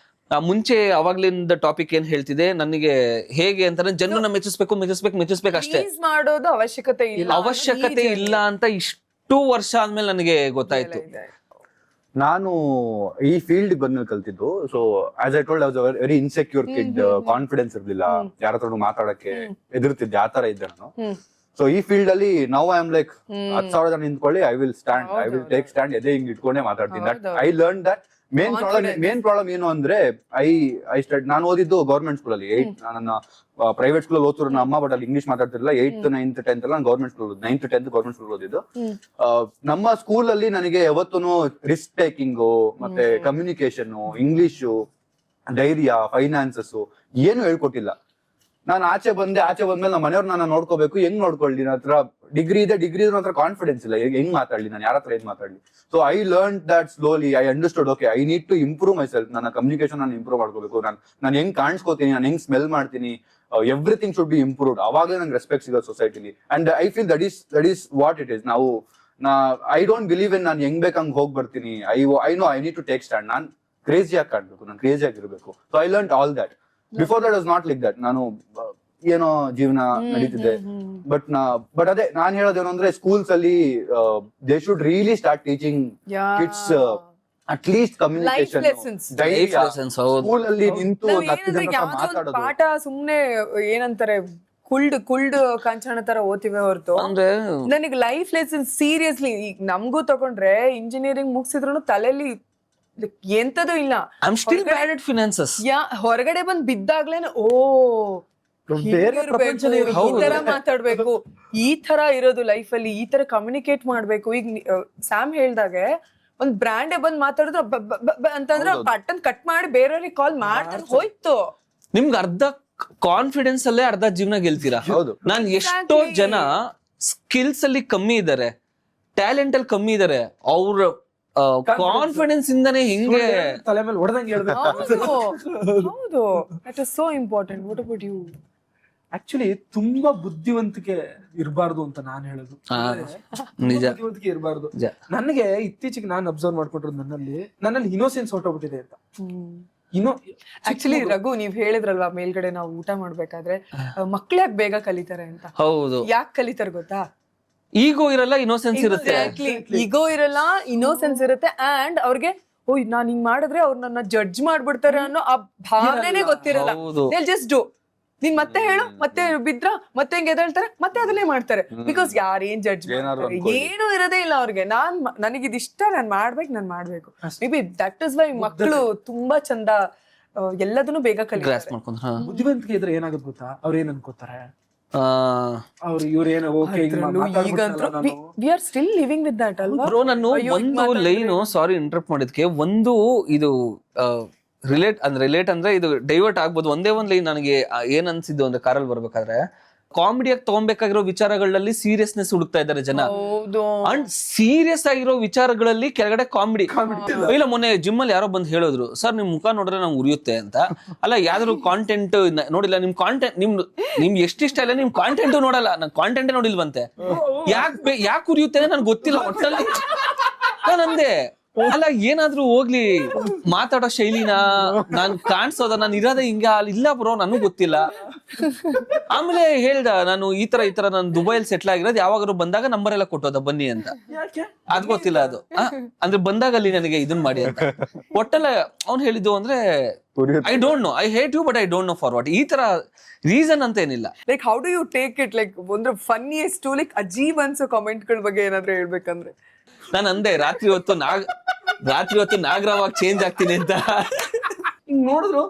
ಮುಂಚೆ ಅವಾಗ್ಲಿಂದ ಟಾಪಿಕ್ ಏನ್ ಹೇಳ್ತಿದೆ, ನನಗೆ ಹೇಗೆ ಅಂತಂದ್ರೆ ಜನರನ್ನ ಮೆಚ್ಚಿಸ್ಬೇಕು ಅಷ್ಟೇ, ಮಾಡೋದು ಅವಶ್ಯಕತೆ ಇಲ್ಲ ಅಂತ ಇಷ್ಟು ವರ್ಷ ಆದ್ಮೇಲೆ ನನಗೆ ಗೊತ್ತಾಯ್ತು. ನಾನು ಈ ಫೀಲ್ಡ್ ಬಂದ್ಮೇಲೆ ಕಲ್ತಿದ್ದು. So as I told, I was very insecure kid. Confidence ಇರ್ಲಿಲ್ಲ, ಯಾರ ಹತ್ರನು ಮಾತಾಡಕ್ಕೆ ಹೆದರ್ತಿದ್ದೆ, ಆ ತರ ಇದ್ದೆ ನಾನು. ಸೊ ಈ ಫೀಲ್ಡ್ ಅಲ್ಲಿ ನೌ ಐ ಆಮ್ ಲೈಕ್ 10,000 ಜನ ನಿಂತ್ಕೊಳ್ಳಿ, ಐ ವಿಲ್ ಟೇಕ್ ಸ್ಟ್ಯಾಂಡ್, ಎದೆ ಹಿಂಗ್ ಇಟ್ಕೊಂಡೇ ಮಾತಾಡ್ತೀನಿ. I learn that. Main problem ಏನು ಅಂದ್ರೆ, ನಾನು ಓದಿದ್ದು ಗೌರ್ಮೆಂಟ್ ಸ್ಕೂಲ್ ಅಲ್ಲಿ. ನನ್ನ ಪ್ರೈವೇಟ್ ಸ್ಕೂಲ್ ಓದ್ತಿರೋ ನಮ್ಮ ಅಮ್ಮ, ಬಟ್ ಅಲ್ಲಿ ಇಂಗ್ಲಿಷ್ ಮಾತಾಡ್ತಿರಲಿಲ್ಲ. 8th, 9th, 10th ಎಲ್ಲ government school, 9th, 10th government school ಓದಿದ್ದು. ನಮ್ಮ ಸ್ಕೂಲ್ ಅಲ್ಲಿ ನನಗೆ ಯಾವತ್ತೂ ರಿಸ್ಕ್ ಟೇಕಿಂಗು, ಮತ್ತೆ ಕಮ್ಯುನಿಕೇಶನ್, ಇಂಗ್ಲಿಷು, ಧೈರ್ಯ, ಫೈನಾನ್ಸಸ್ ಏನು ಹೇಳ್ಕೊಟ್ಟಿಲ್ಲ. ನಾನು ಆಚೆ ಬಂದ್ಮೇಲೆ ನಮ್ಮ ಮನೆಯವ್ರು ನನ್ನ ನೋಡ್ಕೋಬೇಕು, ಹೆಂಗ್ ನೋಡ್ಕೊಳ್ಳಿ? ನನ್ನ ಹತ್ರ ಡಿಗ್ರಿ ನನ್ನ ಹತ್ರ ಕಾನ್ಫಿಡೆನ್ಸ್ ಇಲ್ಲ, ಹೆಂಗ್ ಮಾತಾಡ್ಲಿ, ನಾನು ಯಾರ ಹತ್ರ ಏನ್ ಮಾತಾಡ್ಲಿ? So I learn that slowly. I understood, okay, I need to improve myself. ನನ್ನ ಕಮ್ಯುನಿಕೇಶನ್ ನಾನು ಇಂಪ್ರೂವ್ ಮಾಡ್ಕೋಬೇಕು. ನಾನು ಹೆಂಗ್ ಕಾಣಿಸ್ಕೋತೀನಿ, ನಾನು ಹೆಂಗ್ ಸ್ಮೆಲ್ ಮಾಡ್ತೀನಿ, ಎವ್ರಿಥಿಂಗ್ ಶುಡ್ ಬಿ ಇಂಪ್ರೂವ್ಡ್. ಅವಾಗಲೇ ನಂಗೆ ರೆಸ್ಪೆಕ್ಟ್ ಸಿಗೋದು ಸೊಸೈಟಿಲಿ. And I feel that is what it is. I don't believe in ನಾನು ಹೆಂಗ್ ಬೇಕಂಗ್ ಹೋಗಿ ಬರ್ತೀನಿ. I know I need to take stand. ನಾನು ಕ್ರೇಜಿಯಾಗಿ ಕಾಣ್ಬೇಕು, ನಾನು ಕ್ರೇಜಿಯಾಗಿ ಇರಬೇಕು. So I learn all that. Before that was not like that. ನಾನು ಏನೋ ಜೀವನ ನಡೀತಿದೆ. ಬಟ್ ಅದೇ ನಾನ್ ಹೇಳೋದೇನು ಅಂದ್ರೆ, ಸ್ಕೂಲ್ಸ್ ಅಲ್ಲಿ they should really start teaching kids at least communication, school ಅಲ್ಲಿ ನಿಂತು ಮಾತಾಡೋದು. ಪಾಠ ಸುಮ್ನೆ ಏನಂತಾರೆ, ಕುಲ್ಡ್ ಕಾಂಚನ ತರ ಓದ್ತಿವೆ ಹೊರತು ನನಗೆ ಲೈಫ್ ಲೆಸನ್ ಸೀರಿಯಸ್ಲಿ. ಈಗ ನಮ್ಗೂ ತಗೊಂಡ್ರೆ ಇಂಜಿನಿಯರಿಂಗ್ ಮುಗಿಸಿದ್ರು ತಲೆಯಲ್ಲಿ ಎಂತದೂ ಇಲ್ಲ. ಹೊರಗಡೆ ಬಂದ್ ಬಿದ್ದಾಗ್ಲೇನೆ ಈ ತರ ಮಾತಾಡ್ಬೇಕು, ಈ ತರ ಇರೋದು ಲೈಫ್ ಅಲ್ಲಿ, ಈ ತರ ಕಮ್ಯುನಿಕೇಟ್ ಮಾಡ್ಬೇಕು. ಈಗ ಸ್ಯಾಮ್ ಹೇಳ್ದಾಗೆ ಒಂದ್ ಬ್ರ್ಯಾಂಡೇ ಬಂದ್ ಮಾತಾಡಿದ್ರು ಅಂತಂದ್ರೆ ಪಟ್ಟನ್ ಕಟ್ ಮಾಡಿ ಬೇರೆಯವ್ರಿಗೆ ಕಾಲ್ ಮಾಡ್ತಾರೆ, ಹೋಯ್ತು. ನಿಮ್ಗೆ ಅರ್ಧ ಕಾನ್ಫಿಡೆನ್ಸ್ ಅಲ್ಲೇ ಅರ್ಧ ಜೀವನ ಗೆಲ್ತೀರಾ. ನಾನ್ ಎಷ್ಟೋ ಜನ ಸ್ಕಿಲ್ಸ್ ಅಲ್ಲಿ ಕಮ್ಮಿ ಇದಾರೆ, ಟ್ಯಾಲೆಂಟ್ ಅಲ್ಲಿ ಕಮ್ಮಿ ಇದಾರೆ, ಅವ್ರ ಕಾನ್ಫಿಡೆನ್ಸ್ ಇಂದಾನೆ ಹಿಂಗೆ ತಲೆ ಮೇಲೆ ಹೊಡೆದಂಗೆ ಹೇಳ್ಬೇಕು. ಹೌದು, that is so important. What about you? Actually ತುಂಬಾ ಬುದ್ಧಿವಂತಿಕೆ ಇರಬಾರ್ದು ಅಂತ ನಾನ್ ಹೇಳೋದು. ಬುದ್ಧಿವಂತಿಕೆ ಇರಬಾರ್ದು. ನನಗೆ ಇತ್ತೀಚೆಗೆ ನಾನು ಅಬ್ಸರ್ವ್ ಮಾಡ್ಕೊಂಡಿರೋದು, ನನ್ನಲ್ಲಿ ಇನ್ನೋಸೆನ್ಸ್ ಹೊರಟೋಗ್ಬಿಟ್ಟಿದೆ ಅಂತ. ಆಕ್ಚುಲಿ ರಘು, ನೀವ್ ಹೇಳಿದ್ರಲ್ವಾ ಮೇಲ್ಗಡೆ ನಾವು ಊಟ ಮಾಡ್ಬೇಕಾದ್ರೆ ಮಕ್ಳು ಯಾಕೆ ಬೇಗ ಕಲಿತಾರೆ ಅಂತ. ಹೌದು, ಯಾಕೆ ಕಲಿತಾರೆ ಗೊತ್ತಾ? ಈಗೋ ಇರಲ್ಲ, ಇನ್ನೋಸೆನ್ಸ್ ಇರುತ್ತೆ. ಈಗೋ ಇರಲ್ಲ, ಇನ್ನೋಸೆನ್ಸ್ ಇರುತ್ತೆ. ಅಂಡ್ ಅವ್ರಿಗೆ ನಾನ್ ಹಿಂಗ್ ಮಾಡಿದ್ರೆ ಅವ್ರು ನನ್ನ ಜಡ್ಜ್ ಮಾಡ್ಬಿಡ್ತಾರೆ ಅನ್ನೋ ಆ ಭಾವನೆನೇ ಗೊತ್ತಿರಲ್ಲ. Just do. ನೀನ್ ಮತ್ತೆ ಹೇಳು, ಮತ್ತೆ ಬಿದ್ರ, ಮತ್ತೆ ಹೆಂಗ್ ಎದ್ದೇಳ್ತಾರೆ, ಮತ್ತೆ ಅದನ್ನೇ ಮಾಡ್ತಾರೆ. ಬಿಕಾಸ್ ಯಾರೇನ್ ಜಡ್ಜ್ ಏನಾದ್ರು ಏನು ಇರೋದೇ ಇಲ್ಲ ಅವ್ರಿಗೆ. ನನಗಿದ್ ಇಷ್ಟ, ನಾನ್ ಮಾಡ್ಬೇಕು. May be that is why ಮಕ್ಕಳು ತುಂಬಾ ಚಂದ ಎಲ್ಲದನ್ನು ಬೇಗ ಗ್ರಾಸ್ ಕಲಿತಾರೆ. ಮಾಡ್ಕೊಂಡ್ರ ಹಾ. ಬುದ್ಧಿವಂತಿಕೆ ಇದ್ರೆ ಏನಾಗುತ್ತೆ ಗೊತ್ತಾ, ಅವ್ರ ಏನ್ ಅನ್ಕೋತಾರೆ, ಆ, ಅವ್ರು ಇವ್ರೇನೋ ಓಕೆ ಈಗಂತೂ we are still living with that ಅಲ್ವಾ. ಬ್ರೋ ನಾನು ಅಯ್ಯೋ, ಹಿಂಗ್ ಒಂದು ಲೈನು, ಸಾರಿ ಇಂಟರಪ್ಟ್ ಮಾಡಿದ್ಕೆ, ಒಂದು ಇದು ರಿಲೇಟ್ ಅಂದ್ರೆ ಇದು ಡೈವರ್ಟ್ ಆಗ್ಬೋದು. ಒಂದೇ ಒಂದ್ ಲೈನ್ ನನಗೆ ಏನ್ ಅನ್ಸಿದ್ದು ಅಂದ್ರೆ ಕಾರಲ್ಲಿ ಬರ್ಬೇಕಾದ್ರೆ, ಕಾಮಿಡಿಯಾಗಿ ತಗೊಬೇಕಾಗಿರೋ ವಿಚಾರಗಳಲ್ಲಿ ಸೀರಿಯಸ್ನೆಸ್ ಹುಡುಕ್ತಾ ಇದ್ದಾರೆ ಜನ. ಹೌದು. ಅಂಡ್ ಸೀರಿಯಸ್ ಆಗಿರೋ ವಿಚಾರಗಳಲ್ಲಿ ಕೆಳಗಡೆ ಕಾಮಿಡಿ. ಇಲ್ಲ ಮೊನ್ನೆ ಜಿಮ್ ಅಲ್ಲಿ ಯಾರೋ ಬಂದು ಹೇಳಿದ್ರು, ಸರ್ ನಿಮ್ ಮುಖ ನೋಡಿದ್ರೆ ನಂಗೆ ಉರಿಯುತ್ತೆ ಅಂತ. ಅಲ್ಲ ಯಾವ್ದಾದ್ರು ಕಾಂಟೆಂಟ್ ನೋಡಿಲ್ಲ, ನಿಮ್ ಕಾಂಟೆಂಟ್ ನಿಮ್ ಎಷ್ಟಿಷ್ಟ ಇಲ್ಲ, ನಿಮ್ ಕಾಂಟೆಂಟ್ ನೋಡಲ್ಲ, ನನ್ ಕಾಂಟೆಂಟ್ ನೋಡಿಲ್ವಂತೆ. ಯಾಕೆ ಉರಿಯುತ್ತೆ ನನ್ಗೆ ಗೊತ್ತಿಲ್ಲ ಒಟ್ಟಲ್ಲಿ. ನಾನಂದೆ ಅಲ್ಲ ಏನಾದ್ರೂ ಹೋಗ್ಲಿ, ಮಾತಾಡೋ ಶೈಲಿನ ನಾನ್ ಕಾಣಿಸೋದ, ನಾನು ಇರೋದೇ ಹಿಂಗ ಇಲ್ಲ ಬ್ರೋ ನನಗೂ ಗೊತ್ತಿಲ್ಲ. ಆಮೇಲೆ ಹೇಳ್ದ, ನಾನು ಈ ತರ ನಾನು ದುಬೈಲ್ ಸೆಟ್ಲ್ ಆಗಿರೋದು, ಯಾವಾಗಾದ್ರು ಬಂದಾಗ ನಂಬರ್ ಎಲ್ಲ ಕೊಟ್ಟೋದ ಬನ್ನಿ ಅಂತ. ಅದ್ ಗೊತ್ತಿಲ್ಲ ಅದು ಅಂದ್ರೆ ಬಂದಾಗ ಅಲ್ಲಿ ನನಗೆ ಇದನ್ ಮಾಡಿ ಅಂತ. ಒಟ್ಟಲ್ಲ ಅವ್ನು ಹೇಳಿದ್ದು ಅಂದ್ರೆ I don't know, I hate you but I don't know for what. ಈ ತರ ರೀಸನ್ ಅಂತ ಏನಿಲ್ಲ. Like how do you take it? Like ಒಂದು ಫನ್ನಿಯೆಸ್ಟ್ ಲೈಕ್ ಅಜೀಬ್ ಅನ್ಸೋ ಕಾಮೆಂಟ್ಗಳ ಬಗ್ಗೆ ಏನಾದ್ರು ಹೇಳ್ಬೇಕಂದ್ರೆ, ನಾನು ಅಂದೆ ರಾತ್ರಿ ಹೊತ್ತು ನಾಗರಾವಾಗಿ ಚೇಂಜ್ ಆಗ್ತೀನಿ ಅಂತ. ನೋಡಿದ್ರು